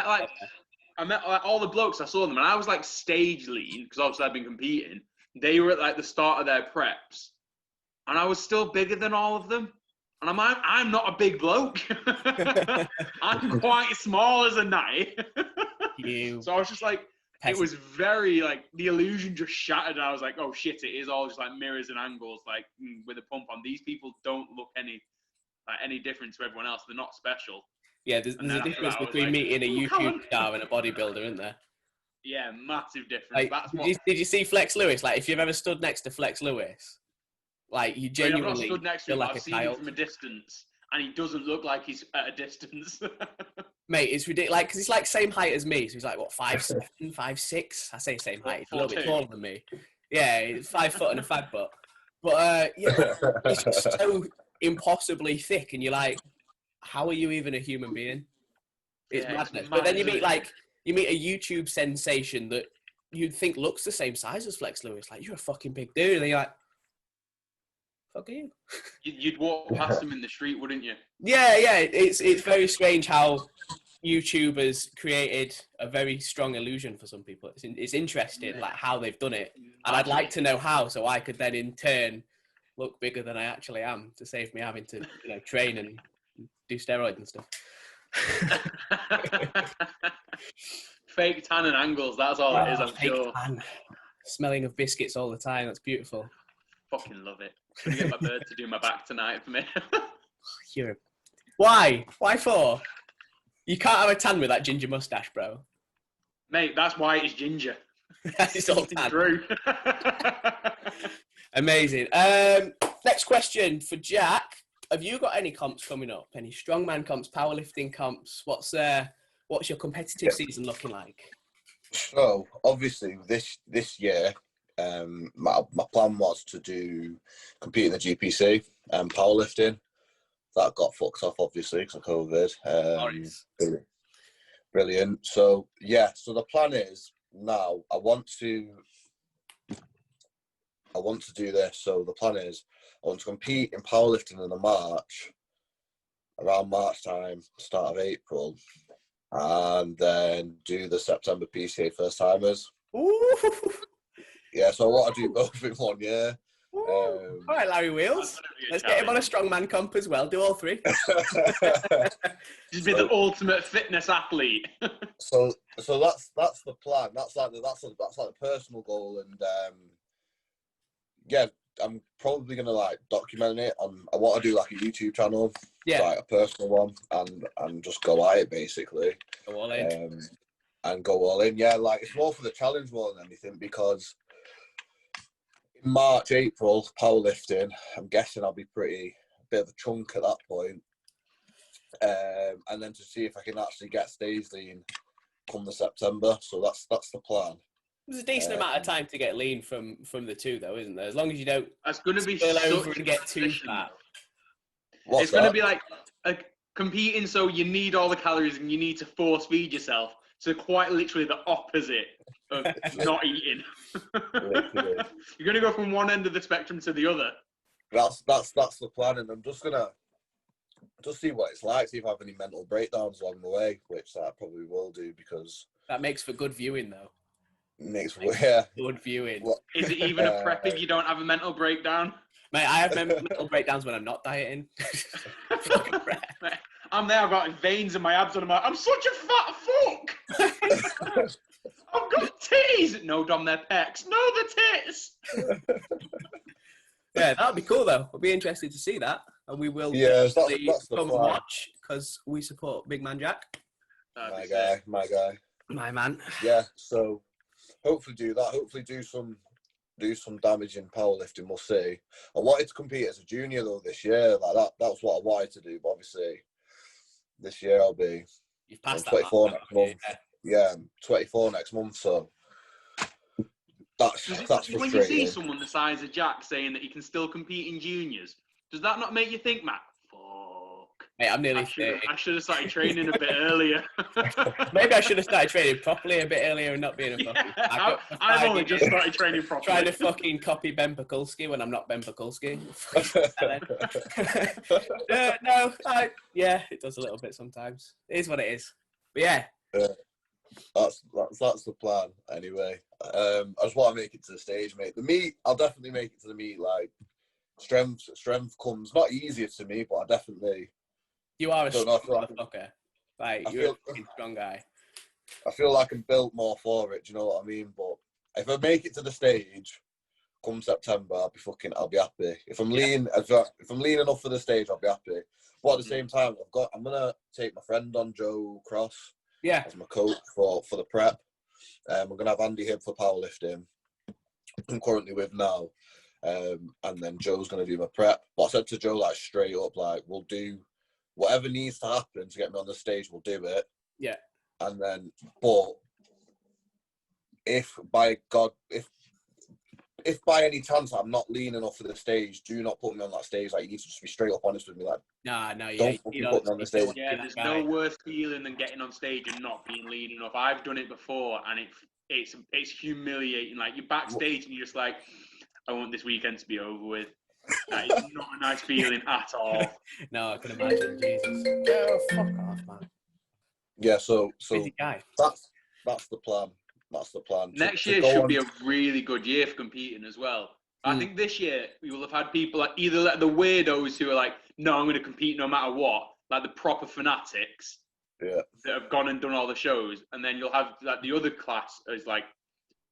met like all the blokes. I saw them, and I was like stage lean because obviously I've been competing. They were at like the start of their preps, and I was still bigger than all of them. And I'm not a big bloke. I'm quite small as a knight. So I was just like. It was very, like, the illusion just shattered, and I was like, oh, shit, it is all just, like, mirrors and angles, like, with a pump on. These people don't look any different to everyone else. They're not special.
Yeah, there's a difference between meeting a YouTube star and a bodybuilder, isn't there?
Yeah, massive difference.
Like, did you see Flex Lewis? Like, if you've ever stood next to Flex Lewis, like, you genuinely
I've not stood next to him,
like
I've seen him from a distance, and he doesn't look like he's at a distance.
Mate, it's ridiculous. Like, because he's like same height as me. So he's like, what, 5'7", 5'6"? I say same height. He's a little bit taller than me. Yeah, he's 5 foot and a fat butt. But yeah, it's just so impossibly thick, and you're like, how are you even a human being? It's madness. But then you meet a YouTube sensation that you'd think looks the same size as Flex Lewis. Like, you're a fucking big dude. And then you're like, fuck you.
You'd walk past him in the street, wouldn't you?
Yeah. It's very strange how YouTubers created a very strong illusion for some people. It's interesting, like, how they've done it. And I'd like to know how, so I could then in turn look bigger than I actually am, to save me having to, train and do steroids and stuff.
Fake tan and angles, that's all it is, I'm sure.
Tan. Smelling of biscuits all the time, that's beautiful.
Fucking love it. I'm gonna get my bird to do my back tonight for me.
Why? Why for? You can't have a tan with that ginger mustache, bro.
Mate, that's why it's ginger.
It's all tan.
True.
Amazing. Next question for Jack. Have you got any comps coming up? Any strongman comps, powerlifting comps? What's your competitive season looking like?
So obviously this year, my plan was to compete in the GPC and powerlifting. That got fucked off obviously because of COVID. Brilliant. So the plan is now I want to do this. So the plan is I want to compete in powerlifting in around March time, start of April, and then do the September PCA first timers.
Ooh.
Yeah, so I want to do both in 1 year.
All right, Larry Wheels. Let's get him on a strongman comp as well. Do all three.
He's been the ultimate fitness athlete.
so that's the plan. That's like the personal goal, and I'm probably gonna document it. I want to do like a YouTube channel, like a personal one, and just go at it basically.
Go all in.
And go all in. Yeah, like it's more for the challenge more than anything because in March, April, powerlifting, I'm guessing I'll be a bit of a chunk at that point. And then to see if I can actually get stage lean come the September. So that's the plan.
There's a decent amount of time to get lean from the two, though, isn't there? As long as you don't
that's going to be
spill over and get too fat.
It's going to be like competing, so you need all the calories and you need to force feed yourself. So quite literally the opposite of not eating. You're going to go from one end of the spectrum to the other.
That's the plan, and I'm just gonna see what it's like. See if I have any mental breakdowns along the way, which I probably will do because
that makes for good viewing, though.
Good
viewing.
Is it even a prep if you don't have a mental breakdown?
Mate, I have mental breakdowns when I'm not dieting.
Mate, I'm there, I've got veins in my abs and I'm such a fat fuck! I've got titties! No, Dom, they're pecs. No, they're tits!
Yeah, that would be cool, though. We'll be interested to see that. And we will
that's the
come
plan.
Watch, because we support Big Man Jack.
My guy.
My man.
Yeah, so hopefully do that. Hopefully do some damage in powerlifting. We'll see. I wanted to compete as a junior though this year. Like that's what I wanted to do. But obviously, this year I'll be.
You've passed
24 next month. Yeah, I'm 24 next month. So that's frustrating.
When you see someone the size of Jack saying that he can still compete in juniors, does that not make you think, Matt?
Mate, I'm nearly
30. I should have started training a bit earlier.
Maybe I should have started training properly a bit earlier and not being a fucking...
Yeah, I've only just started training properly.
Trying to fucking copy Ben Pakulski when I'm not Ben Pakulski. Yeah, it does a little bit sometimes. It is what it is. But yeah.
That's the plan anyway. I just want to make it to the stage, mate. The meet, I'll definitely make it to the meet. Like strength comes not easier to me, but I definitely...
You are a strong motherfucker. Like, you're a fucking strong guy.
I feel like I'm built more for it, do you know what I mean? But if I make it to the stage come September, I'll be happy. If I'm lean enough for the stage, I'll be happy. But at the same time, I'm gonna take my friend on, Joe Cross, as my coach for the prep. We're gonna have Andy Hibb for powerlifting. I'm currently with now. And then Joe's gonna do my prep. But I said to Joe like straight up, like, we'll do whatever needs to happen to get me on the stage, we'll do it.
Yeah.
And then, but if by any chance I'm not lean enough for the stage, do not put me on that stage. Like, you need to just be straight up honest with me. Like, don't put me on the stage.
Yeah, there's no worse feeling than getting on stage and not being lean enough. I've done it before, and it's humiliating. Like you're backstage and you're just like, I want this weekend to be over with. It's not a nice feeling at all.
No, I can imagine. Jesus. Oh, fuck off, man.
Yeah, so
Busy guy.
that's the plan. That's the plan.
Next year should be a really good year for competing as well. I think this year we will have had people like either like the weirdos who are like, no, I'm going to compete no matter what, like the proper fanatics that have gone and done all the shows, and then you'll have like the other class as like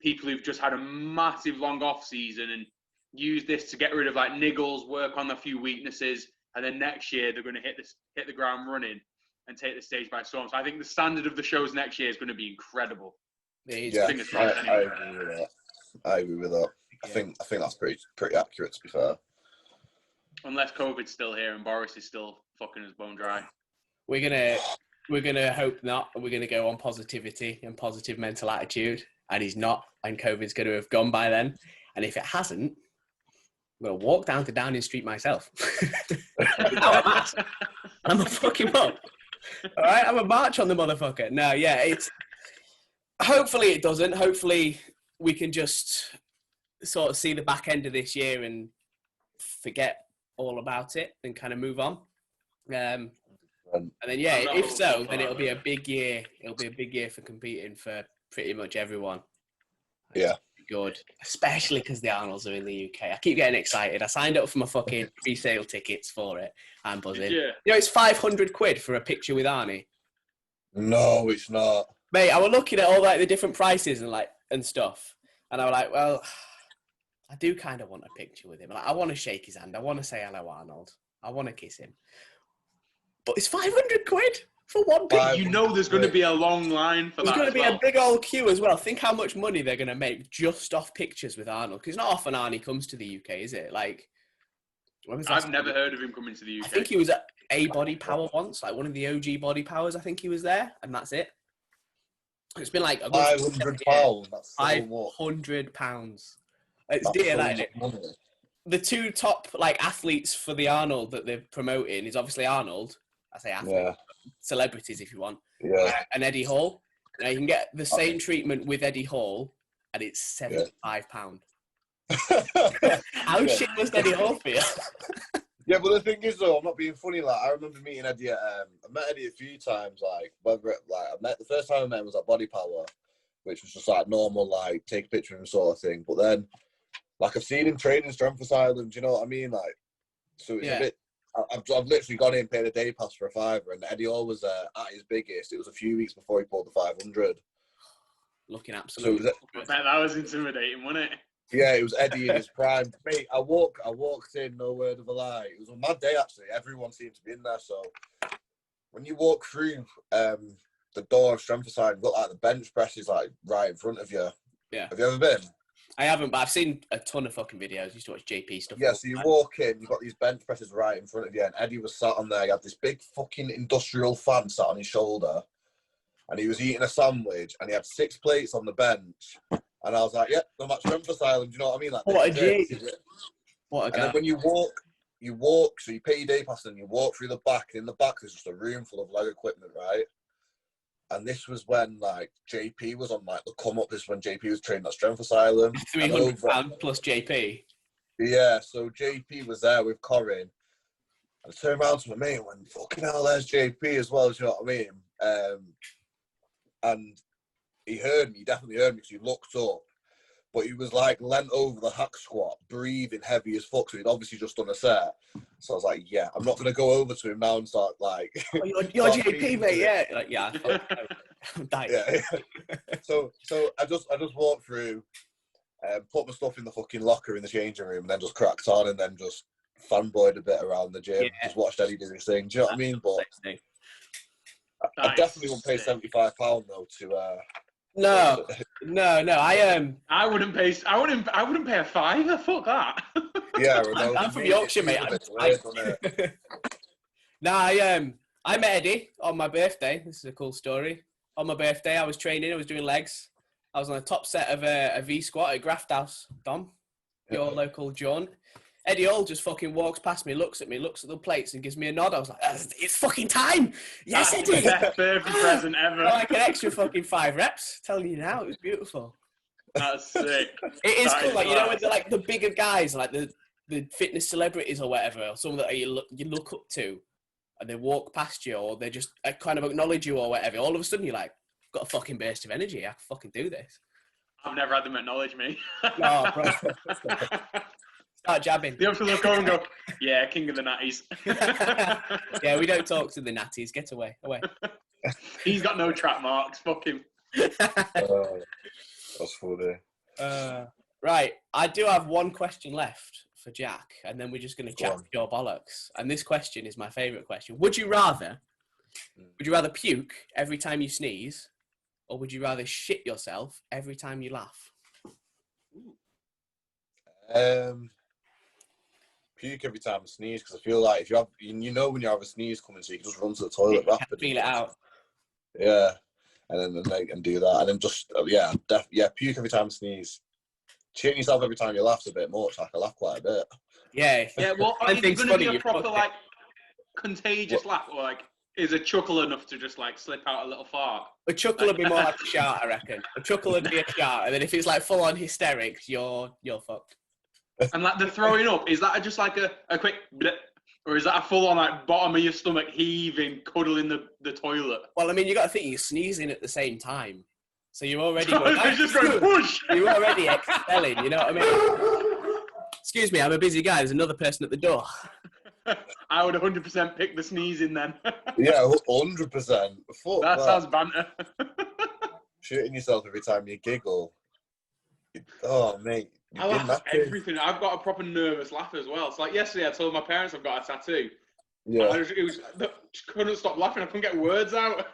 people who've just had a massive long off season and use this to get rid of like niggles, work on a few weaknesses, and then next year they're going to hit the ground running and take the stage by storm. So I think the standard of the shows next year is going to be incredible.
Yeah, I agree with that. I agree with that. I think that's pretty accurate, to be fair.
Unless COVID's still here and Boris is still fucking his bone dry.
We're gonna hope not. We're gonna go on positivity and positive mental attitude, and he's not, and COVID's gonna have gone by then. And if it hasn't, I'm gonna walk down to Downing Street myself. I'm gonna fuck him up. All right, I'm a march on the motherfucker. No, yeah, it's. Hopefully it doesn't. Hopefully we can just sort of see the back end of this year and forget all about it and kind of move on. And then, yeah, if so, then it'll be a big year. It'll be a big year for competing for pretty much everyone.
Yeah.
Good. Especially because the Arnolds are in the UK. I keep getting excited. I signed up for my fucking pre-sale tickets for it. I'm buzzing.
Yeah.
You know, it's 500 quid for a picture with Arnie.
No, it's not.
Mate, I was looking at all like the different prices and stuff. And I was like, well, I do kind of want a picture with him. Like, I want to shake his hand. I want to say hello, Arnold. I want to kiss him. But it's 500 quid for one picture.
You know there's going to be a long line for that.
There's going to be a big old queue as well. Think how much money they're going to make just off pictures with Arnold. Because it's not often Arnie comes to the UK, is it? Like,
I've never heard of him coming to the UK.
I think he was at A Body Power once, like one of the OG Body Powers. I think he was there, and that's it. It's been like
£500. That's
£500. It's dear, that, isn't it? The two top like athletes for the Arnold that they're promoting is obviously Arnold. I say athlete, celebrities if you want.
Yeah.
And Eddie Hall. Now you can get the same treatment with Eddie Hall, and it's £75. How shit must Eddie Hall feel?
Yeah, but the thing is, though, I'm not being funny. Like, I remember meeting Eddie at, I met Eddie a few times. Like, the first time I met him was at Body Power, which was just like normal, like take a picture of him sort of thing. But then, like, I've seen him training Strength Asylum. Do you know what I mean? Like, so it's a bit. I've literally gone in, paid a day pass for a £5, and Eddie Hall was at his biggest. It was a few weeks before he pulled the 500.
Looking absolutely.
I bet that was intimidating, wasn't it?
Yeah, it was Eddie in his prime. Mate, I walked in, no word of a lie. It was a mad day, actually. Everyone seemed to be in there. So when you walk through the door of Strength Asylum, you've got like the bench presses like right in front of you.
Yeah.
Have you ever been?
I haven't, but I've seen a ton of fucking videos. I used to watch JP stuff.
Yeah, so you walk in, you've got these bench presses right in front of you, and Eddie was sat on there. He had this big fucking industrial fan sat on his shoulder, and he was eating a sandwich, and he had 6 plates on the bench. And I was like, yeah, I'm at Strength Asylum. Do you know what I mean? Like,
what a G. What a guy.
And then when you walk, so you pay your day pass and you walk through the back. And in the back, there's just a room full of leg equipment, right? And this was when, like, JP was on, like, the come-up. This is when JP was training at Strength Asylum.
£300 plus JP.
Yeah, so JP was there with Corin. And I turned around to my mate and went, fucking hell, there's JP as well, do you know what I mean? And he heard me, he definitely heard me because he looked up. But he was like leant over the hack squat, breathing heavy as fuck. So he'd obviously just done a set. So I was like, yeah, I'm not going to go over to him now and start like...
Oh, you're JP, mate, yeah. Like, yeah, I'm dying.
Yeah. So I just walked through, put my stuff in the fucking locker in the changing room, and then just cracked on and then just fanboyed a bit around the gym. Yeah. Just watched Eddie do his thing. Do you know what I mean? But I definitely wouldn't pay £75 though to...
No.
I wouldn't pay a £5. Fuck that.
Yeah,
I'm from Yorkshire, mate. I met Eddie on my birthday. This is a cool story. On my birthday, I was training. I was doing legs. I was on the top set of a V squat at Graft House. Dom, your local John. Eddie Hall just fucking walks past me, looks at me, looks at the plates, and gives me a nod. I was like, it's fucking time. Yes,
That's
Eddie.
the best birthday present ever.
Like an extra fucking 5 reps. Telling you now, it was beautiful.
That's sick.
It is
That
cool,
is
like, you know,
class.
with the bigger guys, like the fitness celebrities or whatever, or someone that you look up to, and they walk past you, or they just kind of acknowledge you or whatever. All of a sudden, you're like, I've got a fucking burst of energy. I can fucking do this.
I've never had them acknowledge me.
No, bro. Start jabbing.
You have to look over and go, yeah, king of the natties.
Yeah, we don't talk to the natties. Get away.
He's got no track marks. Fuck him.
That's funny.
Right, I do have one question left for Jack, and then we're just going to chat your bollocks. And this question is my favourite question. Would you rather puke every time you sneeze, or would you rather shit yourself every time you laugh?
Puke every time I sneeze, because I feel like if you have, when you have a sneeze coming, so you can just run to the toilet rapidly.
Feel it out.
Yeah, and then do that, and then just puke every time I sneeze. Shitting yourself every time you laugh's a bit much. Like I laugh quite a bit.
Yeah.
Yeah. Well, is it going to be a proper like contagious laugh, or like is a chuckle enough to just like slip out a little fart?
A chuckle would be more like a shout, I reckon. A chuckle would be a shout, and then if it's like full on hysterics, you're fucked.
And like the throwing up, is that just like a quick blip, or is that a full on like bottom of your stomach heaving, cuddling the toilet?
Well, I mean, you got to think you're sneezing at the same time, so you're already going.
Just going push.
You're already expelling. You know what I mean? Excuse me, I'm a busy guy. There's another person at the door.
I would 100% pick the sneezing then.
Yeah, 100%.
That sounds banter.
Shooting yourself every time you giggle. Oh, mate.
I laugh at everything. I've got a proper nervous laugh as well. It's like yesterday I told my parents I've got a tattoo.
Yeah.
I just couldn't stop laughing. I couldn't get words out.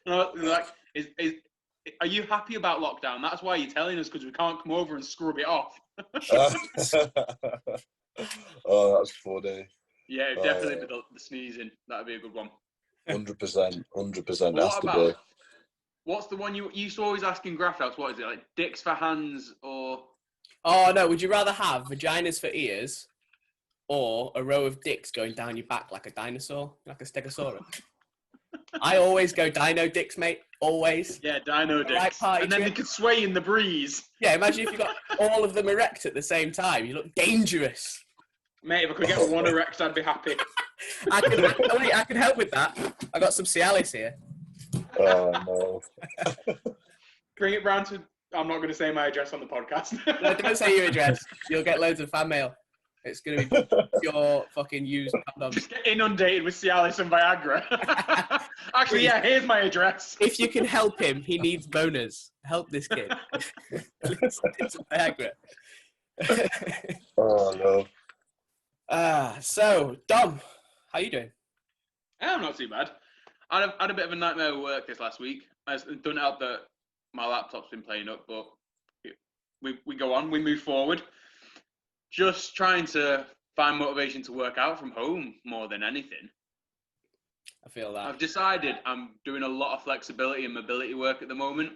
Like, are you happy about lockdown? That's why you're telling us, because we can't come over and scrub it off.
Oh, that's funny.
Yeah, definitely the sneezing. That'd be a good one.
100%. 100% has to be.
What's the one you used to always ask in graft outs? What is it, like dicks for hands or?
Oh no! Would you rather have vaginas for ears, or a row of dicks going down your back like a dinosaur, like a stegosaurus? I always go dino dicks, mate. Always.
Yeah, dino dicks. And then they could sway in the breeze.
Yeah, imagine if you got all of them erect at the same time. You look dangerous.
Mate, if I could get one erect, I'd be happy.
I could help with that. I got some Cialis here.
Oh, no.
Bring it round to... I'm not going to say my address on the podcast.
No, don't say your address. You'll get loads of fan mail. It's going to be your fucking used condoms. Just
get inundated with Cialis and Viagra. Actually, yeah, here's my address.
If you can help him, he needs boners. Help this kid. It's Viagra.
Oh, no.
So, Dom, how you doing?
I'm not too bad. I had a bit of a nightmare at work this last week. I don't help that my laptop's been playing up, but we go on, we move forward. Just trying to find motivation to work out from home more than anything.
I feel that.
I've decided I'm doing a lot of flexibility and mobility work at the moment,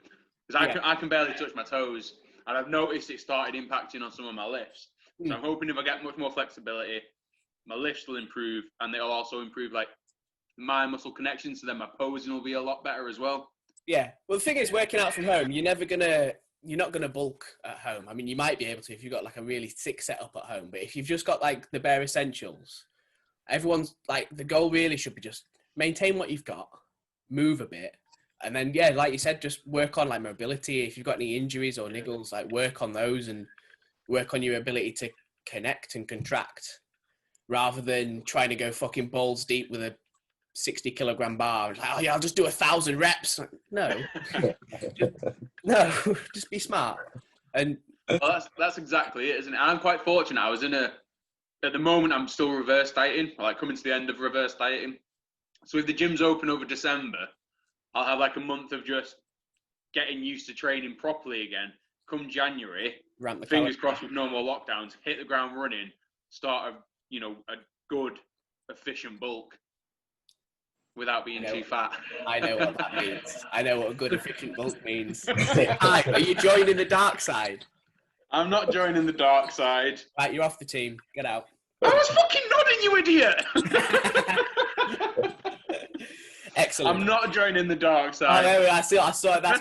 because I can barely touch my toes, and I've noticed it started impacting on some of my lifts. So I'm hoping if I get much more flexibility, my lifts will improve, and they'll also improve like my muscle connection, so then my posing will be a lot better as well.
Yeah. Well, the thing is, working out from home, you're not gonna bulk at home. I mean, you might be able to if you've got like a really sick setup at home, but if you've just got like the bare essentials, everyone's like, the goal really should be just maintain what you've got, move a bit, and then like you said, just work on like mobility. If you've got any injuries or niggles, like work on those and work on your ability to connect and contract, rather than trying to go fucking balls deep with a 60 kilogram bar. Like, oh yeah, I'll just do 1,000 reps. Like, no, just be smart. And
well, that's exactly it, isn't it? I'm quite fortunate. I was at the moment, I'm still reverse dieting, like coming to the end of reverse dieting. So if the gym's open over December, I'll have like a month of just getting used to training properly again. Come January, fingers crossed with no more lockdowns, hit the ground running, start a good, efficient bulk without being too fat.
I know what that means. I know what a good, efficient bulk means. Hi, are you joining the dark side?
I'm not joining the dark side.
Right, you're off the team. Get out.
I was fucking nodding, you idiot!
Excellent.
I'm not joining the dark side.
I saw it. That's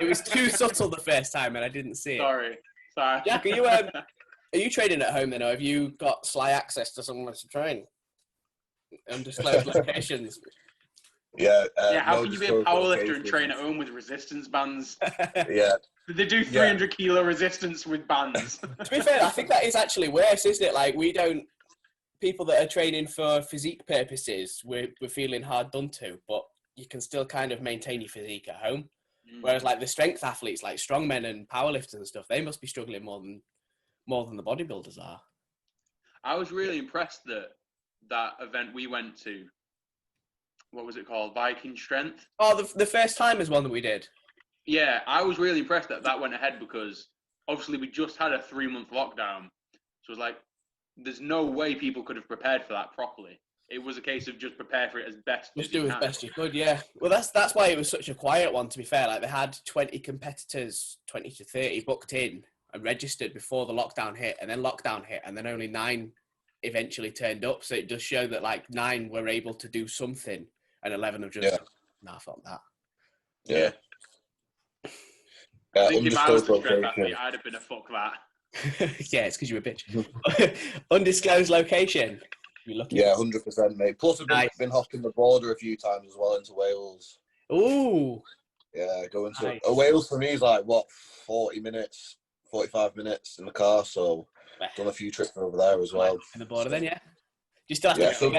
it was too subtle the first time, and I didn't see it.
Sorry.
Jack, are you training at home then, or have you got sly access to someone to train? Undisclosed locations.
Yeah.
How can you be a powerlifter and train at home with resistance bands?
Yeah.
They do 300 kilo resistance with bands.
To be fair, I think that is actually worse, isn't it? Like, people that are training for physique purposes, we're feeling hard done to, but you can still kind of maintain your physique at home. Whereas, like, the strength athletes, like strongmen and powerlifters and stuff, they must be struggling more than the bodybuilders are.
I was really impressed that event we went to, what was it called? Viking Strength?
Oh, the first time is one that we did.
Yeah, I was really impressed that went ahead because obviously we just had a 3-month lockdown. So it was like, there's no way people could have prepared for that properly. It was a case of just prepare for it as best as you can.
Just do as best you could, yeah. Well, that's why it was such a quiet one, to be fair. Like, they had 20 competitors, 20 to 30, booked in and registered before the lockdown hit, and then lockdown hit, and then only 9 eventually turned up. So it does show that, like, 9 were able to do something, and 11 have just, nah, fuck that.
Yeah.
I think if I was a strength athlete, I'd have been a fuck that.
Yeah, it's because you're a bitch. Undisclosed location. You're lucky.
Yeah, 100%, mate. Plus, I've been hopping the border a few times as well into Wales.
Ooh.
Yeah, going to Wales for me is like, 40 minutes, 45 minutes in the car, so done a few trips over there as well.
In the border then, yeah? You still have to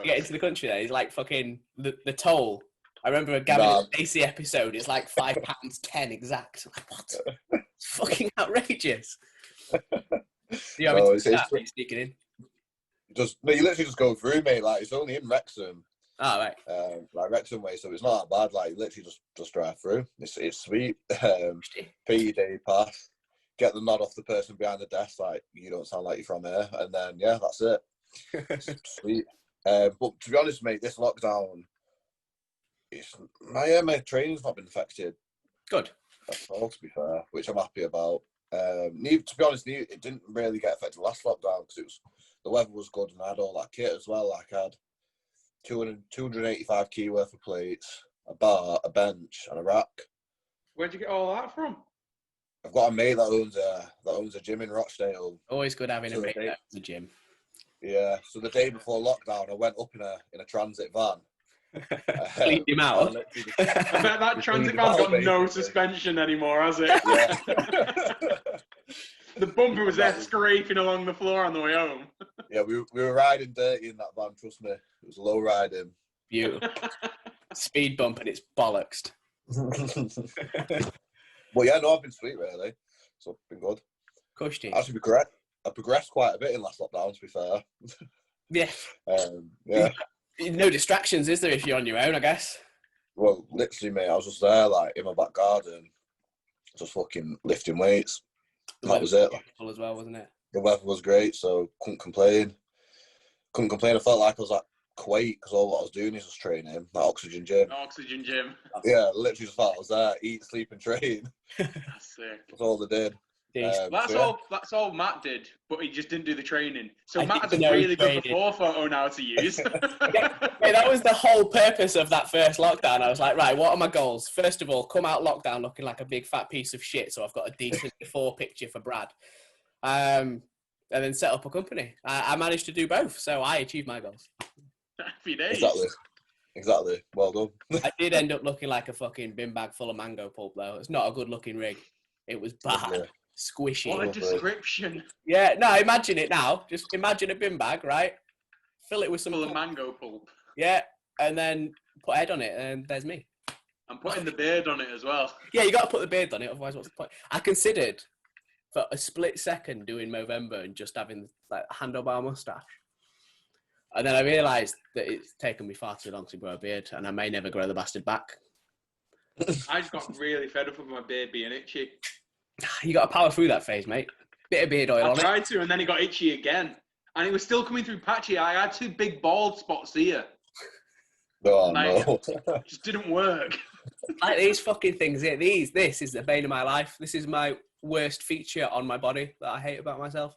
get into the country there. It's like fucking the toll. I remember a Gavin Stacey episode. It's like £5.10 exact. Like, what? It's fucking outrageous. You sneaking in?
You literally just go through, mate. Like, it's only in Wrexham.
Oh, right.
Like Wrexham way, so it's not that bad. Like, you literally just drive through. It's sweet. Pay your day pass. Get the nod off the person behind the desk, like, you don't sound like you're from here. And then, yeah, that's it. It's sweet. But to be honest, mate, this lockdown, my training's not been affected.
Good.
That's all, to be fair, which I'm happy about. To be honest, it didn't really get affected last lockdown because the weather was good and I had all that kit as well. Like, I had 285 key worth of plates, a bar, a bench, and a rack.
Where'd you get all that from?
I've got a mate that owns a gym in Rochdale.
Always good having a mate that owns a gym.
Yeah. So the day before lockdown, I went up in a transit van.
Cleaned him out.
I bet that transit van's got no suspension anymore, has it?
Yeah.
The bumper was there scraping along the floor on the way home.
Yeah, we were riding dirty in that van, trust me. It was low riding.
Beautiful. Speed bump and it's bollocksed.
Well, yeah, no, I've been sweet, really. So it's been good.
Cushy.
Actually, I progressed quite a bit in last lockdown, to be fair.
Yeah.
Yeah.
No distractions, is there, if you're on your own, I guess?
Well, literally, mate, I was just there, like, in my back garden, just fucking lifting weights. That was it.
As well, wasn't it?
The weather was great, so couldn't complain. I felt like I was at Kuwait because all what I was doing is just training, that oxygen gym. Yeah, literally just thought I was there, eat, sleep, and train.
That's sick.
That's all they did.
That's all Matt did, but he just didn't do the training. So Matt has a really good before photo now to use.
Yeah, that was the whole purpose of that first lockdown. I was like, right, what are my goals? First of all, come out lockdown looking like a big fat piece of shit, so I've got a decent before picture for Brad. And then set up a company. I managed to do both, so I achieved my goals.
Happy days.
Exactly. Well done.
I did end up looking like a fucking bin bag full of mango pulp, though. It's not a good looking rig. It was bad. Yeah. Squishy.
What a description.
Yeah, no, imagine it now. Just imagine a bin bag, right? Fill it with some
full of mango pulp.
Yeah, and then put a head on it, and there's me.
I'm putting the beard on it as well.
Yeah, you got to put the beard on it, otherwise what's the point? I considered for a split second doing Movember and just having like a handlebar moustache. And then I realised that it's taken me far too long to grow a beard, and I may never grow the bastard back.
I just got really fed up with my beard being itchy.
You got to power through that phase, mate. Bit of beard oil on it.
I tried to, and then it got itchy again. And it was still coming through patchy. I had 2 big bald spots here.
Oh, no.
It just didn't work.
Like these fucking things here. This is the bane of my life. This is my worst feature on my body that I hate about myself.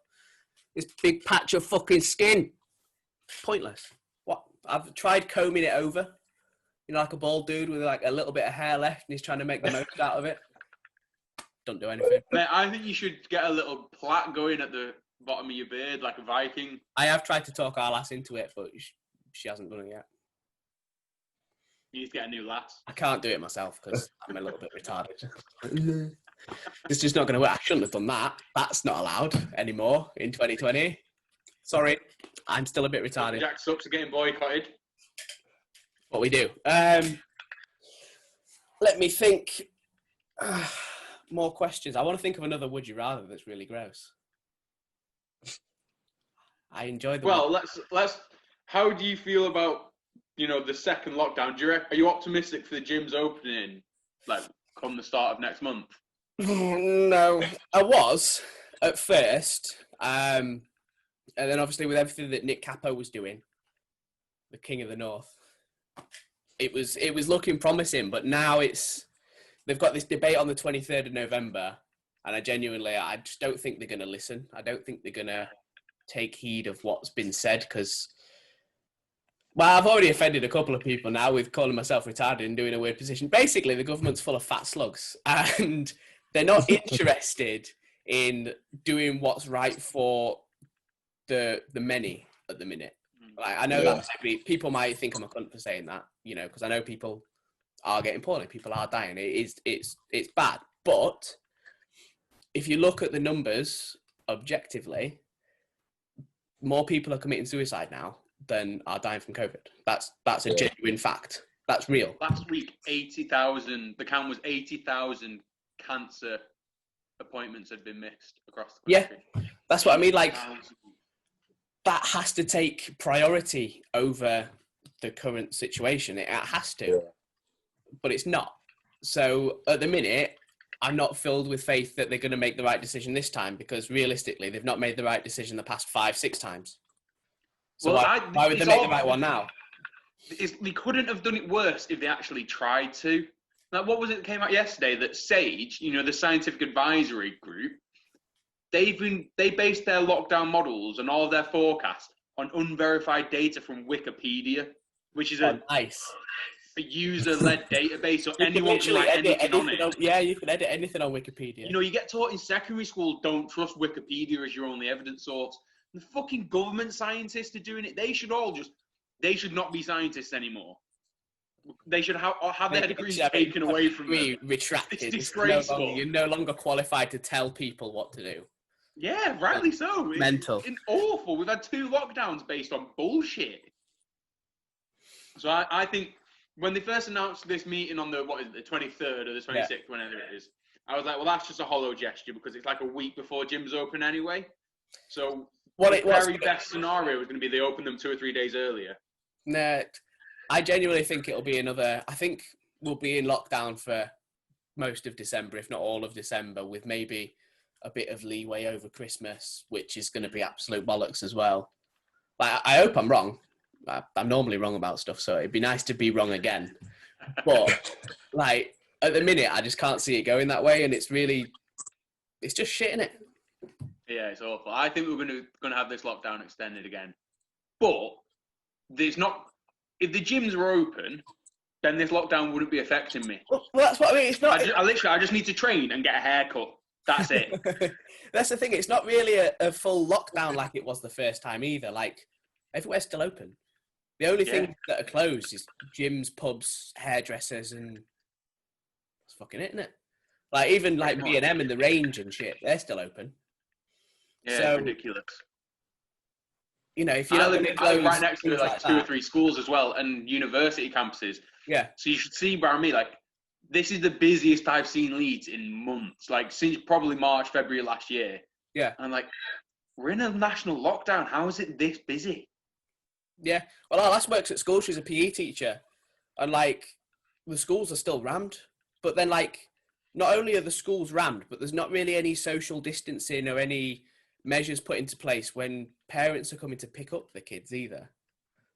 This big patch of fucking skin. Pointless. What? I've tried combing it over. You know, like a bald dude with like a little bit of hair left and he's trying to make the most out of it. Don't do anything.
Mate, I think you should get a little plait going at the bottom of your beard, like a Viking.
I have tried to talk our lass into it, but she hasn't done it yet.
You need to get a new lass.
I can't do it myself because I'm a little bit retarded. It's just not going to work. I shouldn't have done that. That's not allowed anymore in 2020. Sorry, I'm still a bit retarded.
Lumberjack Supps are getting boycotted.
What we do. Let me think. More questions. I want to think of another would you rather that's really gross. I enjoy the.
Well, let's. How do you feel about the second lockdown? Are you optimistic for the gyms opening, like come the start of next month?
No, I was at first, and then obviously with everything that Nick Capo was doing, the King of the North, it was looking promising. But now they've got this debate on the 23rd of November, and I just don't think they're going to listen. I don't think they're going to take heed of what's been said because. Well, I've already offended a couple of people now with calling myself retarded and doing a weird position. Basically, the government's full of fat slugs and they're not interested in doing what's right for the many at the minute. Like, I know that people might think I'm a cunt for saying that, because I know people are getting poorly, people are dying. It's bad. But if you look at the numbers objectively, more people are committing suicide now than are dying from COVID. That's a genuine fact. That's real.
Last week, 80,000. The count was 80,000 cancer appointments had been missed across the country.
Yeah, that's what I mean. Like, that has to take priority over the current situation. It has to, but it's not. So at the minute, I'm not filled with faith that they're going to make the right decision this time because realistically, they've not made the right decision the past 5-6 times. So why would they make the right one now?
They couldn't have done it worse if they actually tried to. Like, what was it that came out yesterday? That SAGE, the scientific advisory group, they based their lockdown models and all of their forecasts on unverified data from Wikipedia, which is a user-led database, so anyone can write anything on it.
You can edit anything on Wikipedia.
You get taught in secondary school, don't trust Wikipedia as your only evidence source. The fucking government scientists are doing it. They should not be scientists anymore. They should have their degrees taken away from them.
Retracted.
It's disgraceful.
You're no longer qualified to tell people what to do.
Yeah, rightly so.
Mental.
It's awful. We've had 2 lockdowns based on bullshit. So I think when they first announced this meeting on the 23rd or the 26th, whenever it is, I was like, well, that's just a hollow gesture because it's like a week before gyms open anyway. So the very best scenario is going to be they open them 2 or 3 days earlier.
No, I genuinely think it'll be I think we'll be in lockdown for most of December, if not all of December, with maybe a bit of leeway over Christmas, which is going to be absolute bollocks as well. Like, I hope I'm wrong. I'm normally wrong about stuff, so it'd be nice to be wrong again. But, like, at the minute, I just can't see it going that way, and it's just shit, innit?
Yeah, it's awful. I think we're going to have this lockdown extended again. But there's not. If the gyms were open, then this lockdown wouldn't be affecting me.
Well, that's what I mean. It's not.
I just need to train and get a haircut. That's it.
That's the thing. It's not really a full lockdown like it was the first time either. Like, everywhere's still open. The only thing that are closed is gyms, pubs, hairdressers, and it's fucking it, isn't it? Like, even like B&M and the Range and shit, they're still open.
Yeah, so, it's ridiculous.
If you
I live right next to like 2 or 3 schools as well and university campuses.
Yeah.
So you should see by me, like, this is the busiest I've seen Leeds in months, like since probably March, February last year.
Yeah.
And I'm like, we're in a national lockdown. How is it this busy?
Yeah. Well, our lass works at school. She's a PE teacher. And, like, the schools are still rammed. But then, like, not only are the schools rammed, but there's not really any social distancing or any measures put into place when parents are coming to pick up the kids either.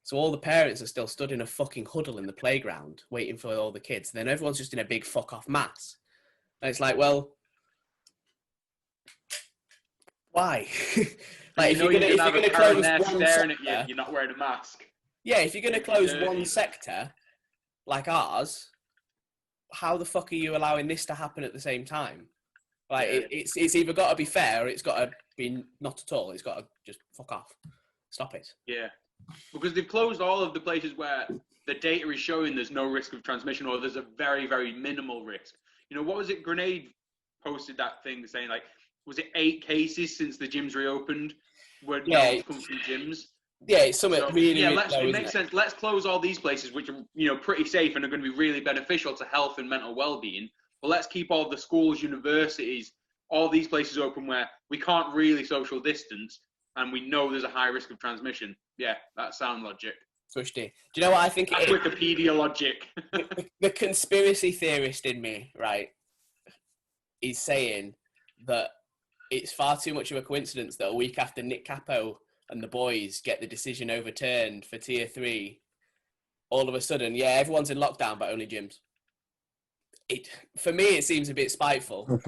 So all the parents are still stood in a fucking huddle in the playground waiting for all the kids. And then everyone's just in a big fuck off mass. And it's like, well, Why?
Like,
if you're gonna close one
staring
sector,
at you, you're not wearing a mask.
Yeah, if you're gonna close one sector like ours, how the fuck are you allowing this to happen at the same time? Like, it's either got to be fair or it's got to be not at all. It's got to just fuck off. Stop it.
Yeah, because they've closed all of the places where the data is showing there's no risk of transmission or there's a very, very minimal risk. You know, what was it? Grenade posted that thing saying, like, was it 8 cases since the gyms reopened where no one's come from gyms?
Yeah, it's something really low,
it makes sense. Let's close all these places which are, you know, pretty safe and are going to be really beneficial to health and mental well-being. But let's keep all the schools, universities, all these places open where we can't really social distance and we know there's a high risk of transmission. Yeah, that's sound logic.
Switched it. Do you know what I think
that's
it is?
Wikipedia logic.
The conspiracy theorist in me, right, is saying that it's far too much of a coincidence that a week after Nick Capo and the boys get the decision overturned for Tier 3, all of a sudden, yeah, everyone's in lockdown, but only gyms. For me, it seems a bit spiteful.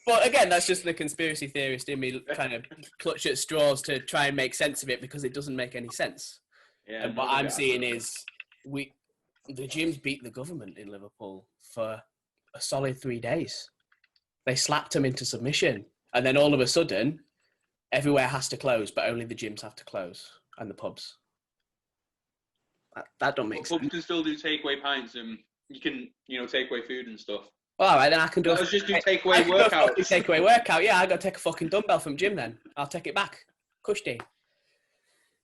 But again, that's just the conspiracy theorist in me trying to clutch at straws to try and make sense of it because it doesn't make any sense.
Yeah,
and what I'm seeing is the gyms beat the government in Liverpool for a solid 3 days. They slapped them into submission. And then all of a sudden, everywhere has to close, but only the gyms have to close and the pubs. That don't make sense.
Pubs can still do takeaway pints and you can, you know, take away food and stuff.
All right, then I can do.
Let's just do takeaway workout.
Takeaway workout. Yeah, I got to take a fucking dumbbell from gym. Then I'll take it back. Cushty.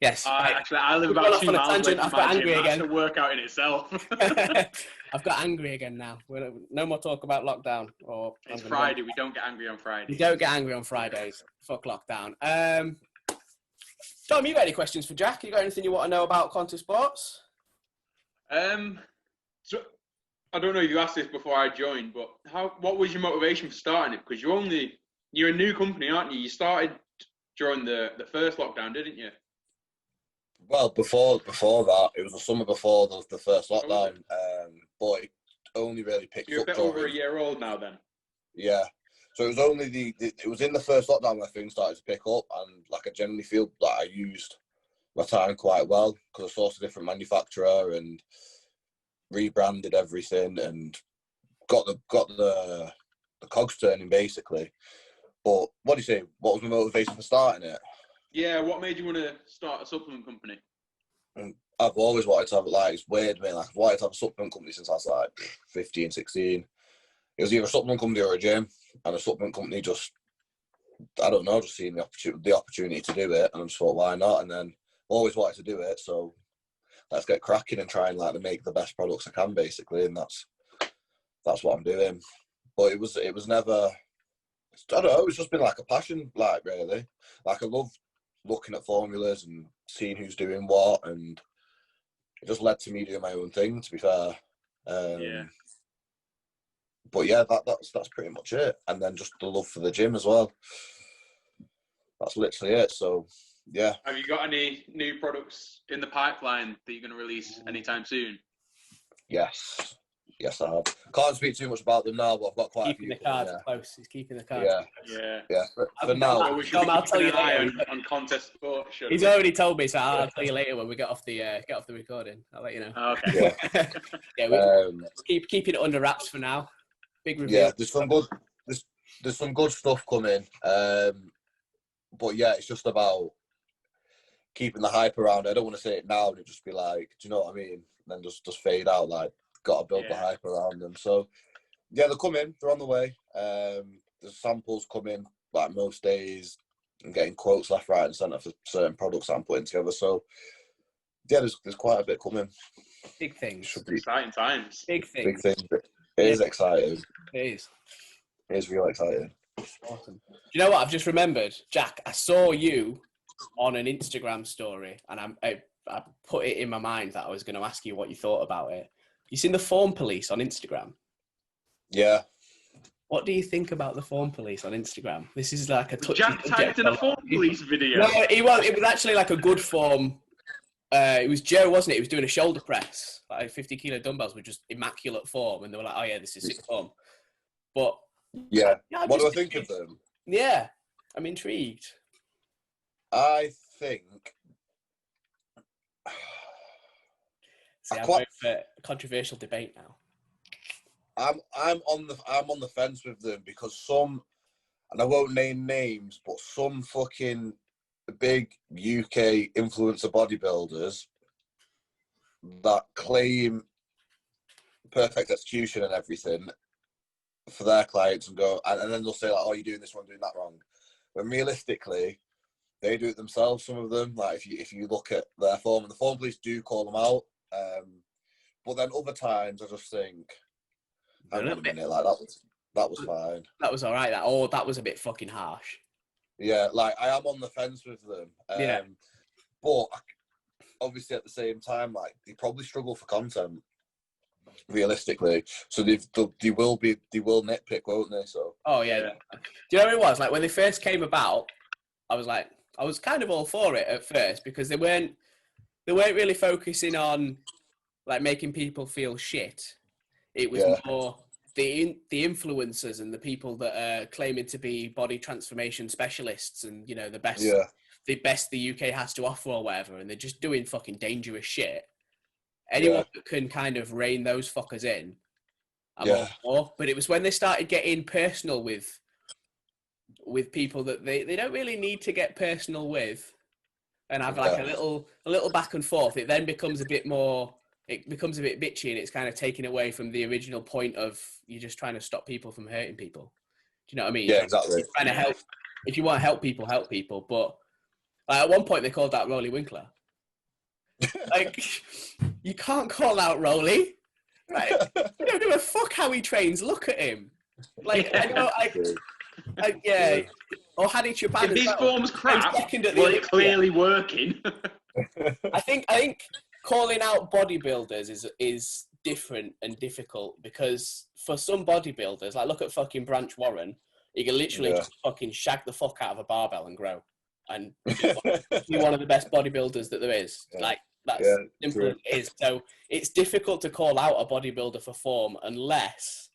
Yes.
Actually, I live about 2 miles away from
I've got angry
gym.
again.
That's a workout in itself.
I've got angry again now. No more talk about lockdown.
It's Friday. We don't get angry on Friday.
We don't get angry on Fridays. Fuck lockdown. Tom, you got any questions for Jack? You got anything you want to know about Conteh Sports?
So I don't know if you asked this before I joined, but what was your motivation for starting it? Because you're a new company, aren't you? You started during the first lockdown, didn't you?
Well, before that, it was the summer before the first lockdown, but it only really picked up.
You're a bit over a year old now, then.
Yeah, so it was only it was in the first lockdown where things started to pick up, and like I generally feel like I used my time quite well because I sourced a different manufacturer and rebranded everything and got the cogs turning basically. But what do you say? What was my motivation for starting it?
Yeah, what made you want to start a supplement company?
I've always wanted to have, like, it's weird, man. Like, I've wanted to have a supplement company since I was like 15, 16. It was either a supplement company or a gym, and a supplement company just, I don't know, just seeing the opportunity to do it, and I just thought, why not? And then I always wanted to do it, so let's get cracking and try and like to make the best products I can, basically, and that's what I'm doing. But it was never, I don't know, it's just been like a passion, like, really. Like, I love looking at formulas and seeing who's doing what, and it just led to me doing my own thing, to be fair.
Yeah.
But yeah, that's pretty much it. And then just the love for the gym as well. That's literally it. So yeah.
Have you got any new products in the pipeline that you're going to release anytime soon?
Yes, I have. Can't speak too much about them now, but I've got quite
keeping
a few.
The cards close. He's keeping the cards close.
Yeah. For now,
I'll tell you later on Conteh Sports.
He's already told me, so I'll tell you later when we get off the recording. I'll let you know.
Oh, okay.
Yeah. We're keeping it under wraps for now. Big review.
Yeah, there's some good stuff coming. But yeah, it's just about keeping the hype around. I don't want to say it now and it just be like, do you know what I mean? And then just fade out. Like, got to build the hype around them. So yeah, they're coming. They're on the way. There's samples coming like most days. I'm getting quotes left, right, and centre for certain products that I'm putting together. So yeah, there's quite a bit coming.
Big things.
Should be
exciting times.
Big things.
It is exciting.
It is.
It is real exciting.
Awesome. Do you know what I've just remembered, Jack? I saw you on an Instagram story, and I put it in my mind that I was going to ask you what you thought about it. You seen the Form Police on Instagram?
Yeah.
What do you think about the Form Police on Instagram? This is like a touchy
Jack typed in a Form Police video.
No, it was actually like a good form. It was Joe, wasn't it? He was doing a shoulder press, like 50-kilo dumbbells with just immaculate form, and they were like, "Oh yeah, this is sick form." But
yeah, what do I think of them?
Yeah, I'm intrigued.
I think.
See, I'm going for a controversial debate now.
I'm on the fence with them because some, and I won't name names, but some fucking big UK influencer bodybuilders that claim perfect execution and everything for their clients and then they'll say like, "Oh, you're doing this wrong, doing that wrong," when realistically they do it themselves. Some of them, like if you look at their form, and the form police do call them out, but then other times I just think, hang on a minute, like that was fine.
That was all right. That was a bit fucking harsh.
Yeah, like I am on the fence with them. But obviously at the same time, like they probably struggle for content, realistically. So they will nitpick, won't they? So.
Oh yeah. Do you know what it was like when they first came about? I was kind of all for it at first because they weren't really focusing on like making people feel shit. It was more the influencers and the people that are claiming to be body transformation specialists and, you know, the best the UK has to offer or whatever, and they're just doing fucking dangerous shit. Anyone that can kind of rein those fuckers in, I'm all for. But it was when they started getting personal with people that they don't really need to get personal with, and have like a little back and forth. It then becomes a bit more. It becomes a bit bitchy, and it's kind of taken away from the original point of you're just trying to stop people from hurting people. Do you know what I mean?
Yeah, exactly.
You're trying to help. If you want to help people, help people. But at one point, they called that Rolly Winkler. Like, you can't call out Rolly. Right? You don't give a fuck how he trains. Look at him. Like, I know, or Hadi Choopan.
If his form's crap, well, it's clearly working.
I think calling out bodybuilders is different and difficult because for some bodybuilders, like look at fucking Branch Warren, he can literally just fucking shag the fuck out of a barbell and grow and be one of the best bodybuilders that there is. Like that's simple as it is. So it's difficult to call out a bodybuilder for form unless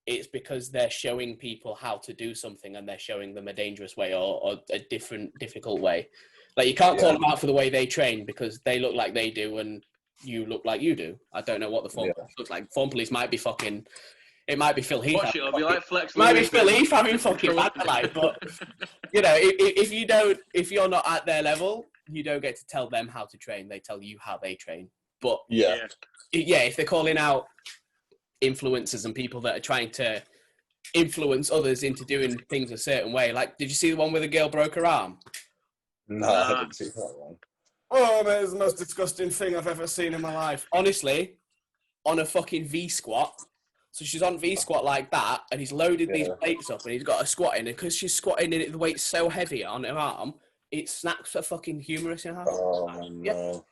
it's because they're showing people how to do something and they're showing them a dangerous way or a difficult way. Like, you can't call them out for the way they train because they look like they do and you look like you do. I don't know what the form police looks like. Form police might be fucking... It might be Phil Heath.
Watch it, it'll be like Flex.
Might be Phil Heath having fucking life, but, you know, if you're not at their level, you don't get to tell them how to train. They tell you how they train. But, if they're calling out influencers and people that are trying to influence others into doing things a certain way. Like, did you see the one where the girl broke her arm?
No, I didn't see that one.
Oh, man, it's the most disgusting thing I've ever seen in my life. Honestly, on a fucking V-squat. So she's on V-squat like that, and he's loaded these plates up, and he's got her squatting, and because she's squatting and the weight's so heavy on her arm, it snaps her fucking humerus in half.
Oh, no.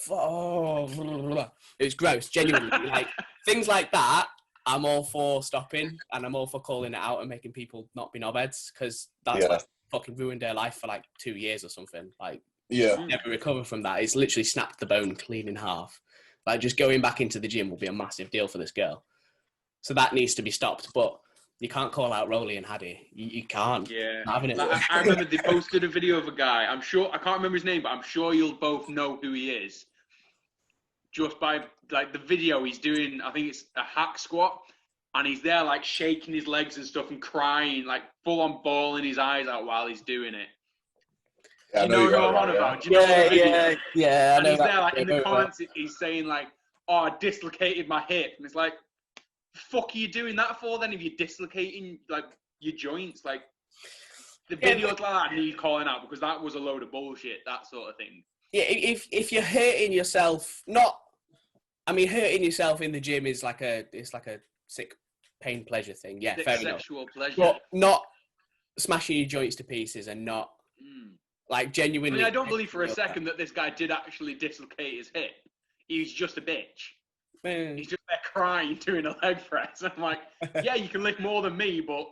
Oh, it was gross, genuinely. Like, things like that, I'm all for stopping, and I'm all for calling it out and making people not be knobheads, because that's like fucking ruined their life for like 2 years or something. Like, never recover from that. It's literally snapped the bone clean in half. Like, just going back into the gym will be a massive deal for this girl. So that needs to be stopped, but you can't call out Rolly and Hadi. You can't.
Yeah.
Having it.
Like, I remember they posted a video of a guy. I'm sure, I can't remember his name, but I'm sure you'll both know who he is. Just by, like, the video he's doing, I think it's a hack squat, and he's there, like, shaking his legs and stuff and crying, like, full-on bawling his eyes out while he's doing it.
Yeah,
you know who I'm on about? Do you know the video?
Yeah.
And he's there, like, in the comments, he's saying, like, oh, I dislocated my hip. And it's like, the fuck are you doing that for then if you're dislocating, like, your joints? Like, the videos like that need calling out because that was a load of bullshit, that sort of thing.
Yeah, if you're hurting yourself, hurting yourself in the gym is like a sick pain pleasure thing. Yeah, fair enough.
Sexual pleasure.
But not smashing your joints to pieces and not like genuinely.
I mean, I don't believe for a second that this guy did actually dislocate his hip. He's just a bitch. He's just there crying doing a leg press. I'm like, yeah, you can lift more than me, but.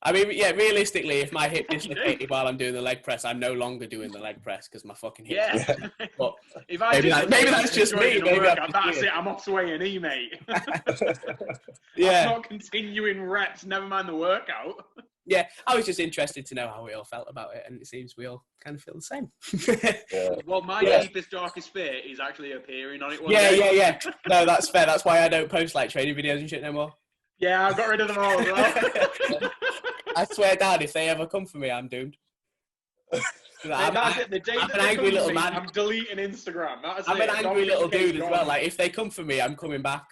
I mean, yeah, realistically, if my hip dislocated while I'm doing the leg press, I'm no longer doing the leg press because my fucking hip.
Yeah.
But
if I
maybe that's just me.
That's it. I'm off swaying knee, mate.
Yeah.
I'm not continuing reps. Never mind the workout.
Yeah, I was just interested to know how we all felt about it, and it seems we all kind of feel the same.
Well, my deepest, darkest fear is actually appearing on it one
Yeah,
day.
yeah. No, that's fair. That's why I don't post like training videos and shit no more.
Yeah, I've got rid of them all as well.
I swear down, if they ever come for me, I'm doomed. I'm an angry little man.
I'm deleting Instagram.
I'm an angry little dude as well. Like, if they come for me, I'm coming back.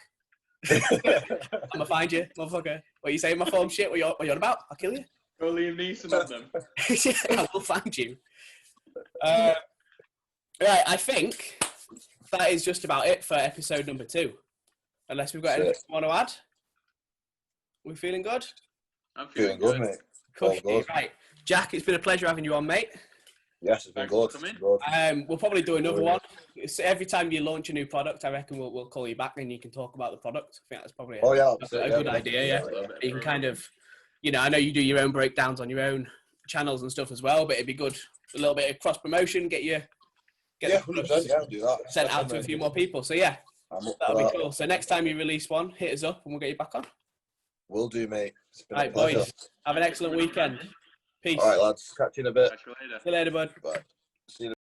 I'm gonna find you, motherfucker. What are you saying? My form shit? What you on about? I'll kill you.
Go Liam Neeson on them.
I will find you. Right, I think that is just about it for episode number 2. Unless we've got anything you want to add. We feeling good?
I'm feeling good,
mate.
Good. Right, Jack, it's been a pleasure having you on, mate.
Yes, it's been good.
We'll probably do another one. So every time you launch a new product, I reckon we'll call you back and you can talk about the product. I think that's probably a good idea. Yeah, you can kind of, I know you do your own breakdowns on your own channels and stuff as well, but it'd be good a little bit of cross promotion, get the products
do that.
sent out to a few more people. So yeah, that'll be cool. So next time you release one, hit us up and we'll get you back on.
Will do, mate.
Right, boys, have an excellent weekend. Peace.
All right, lads. Catch you in a bit.
Catch you later.
See you later, bud.
Bye. See you.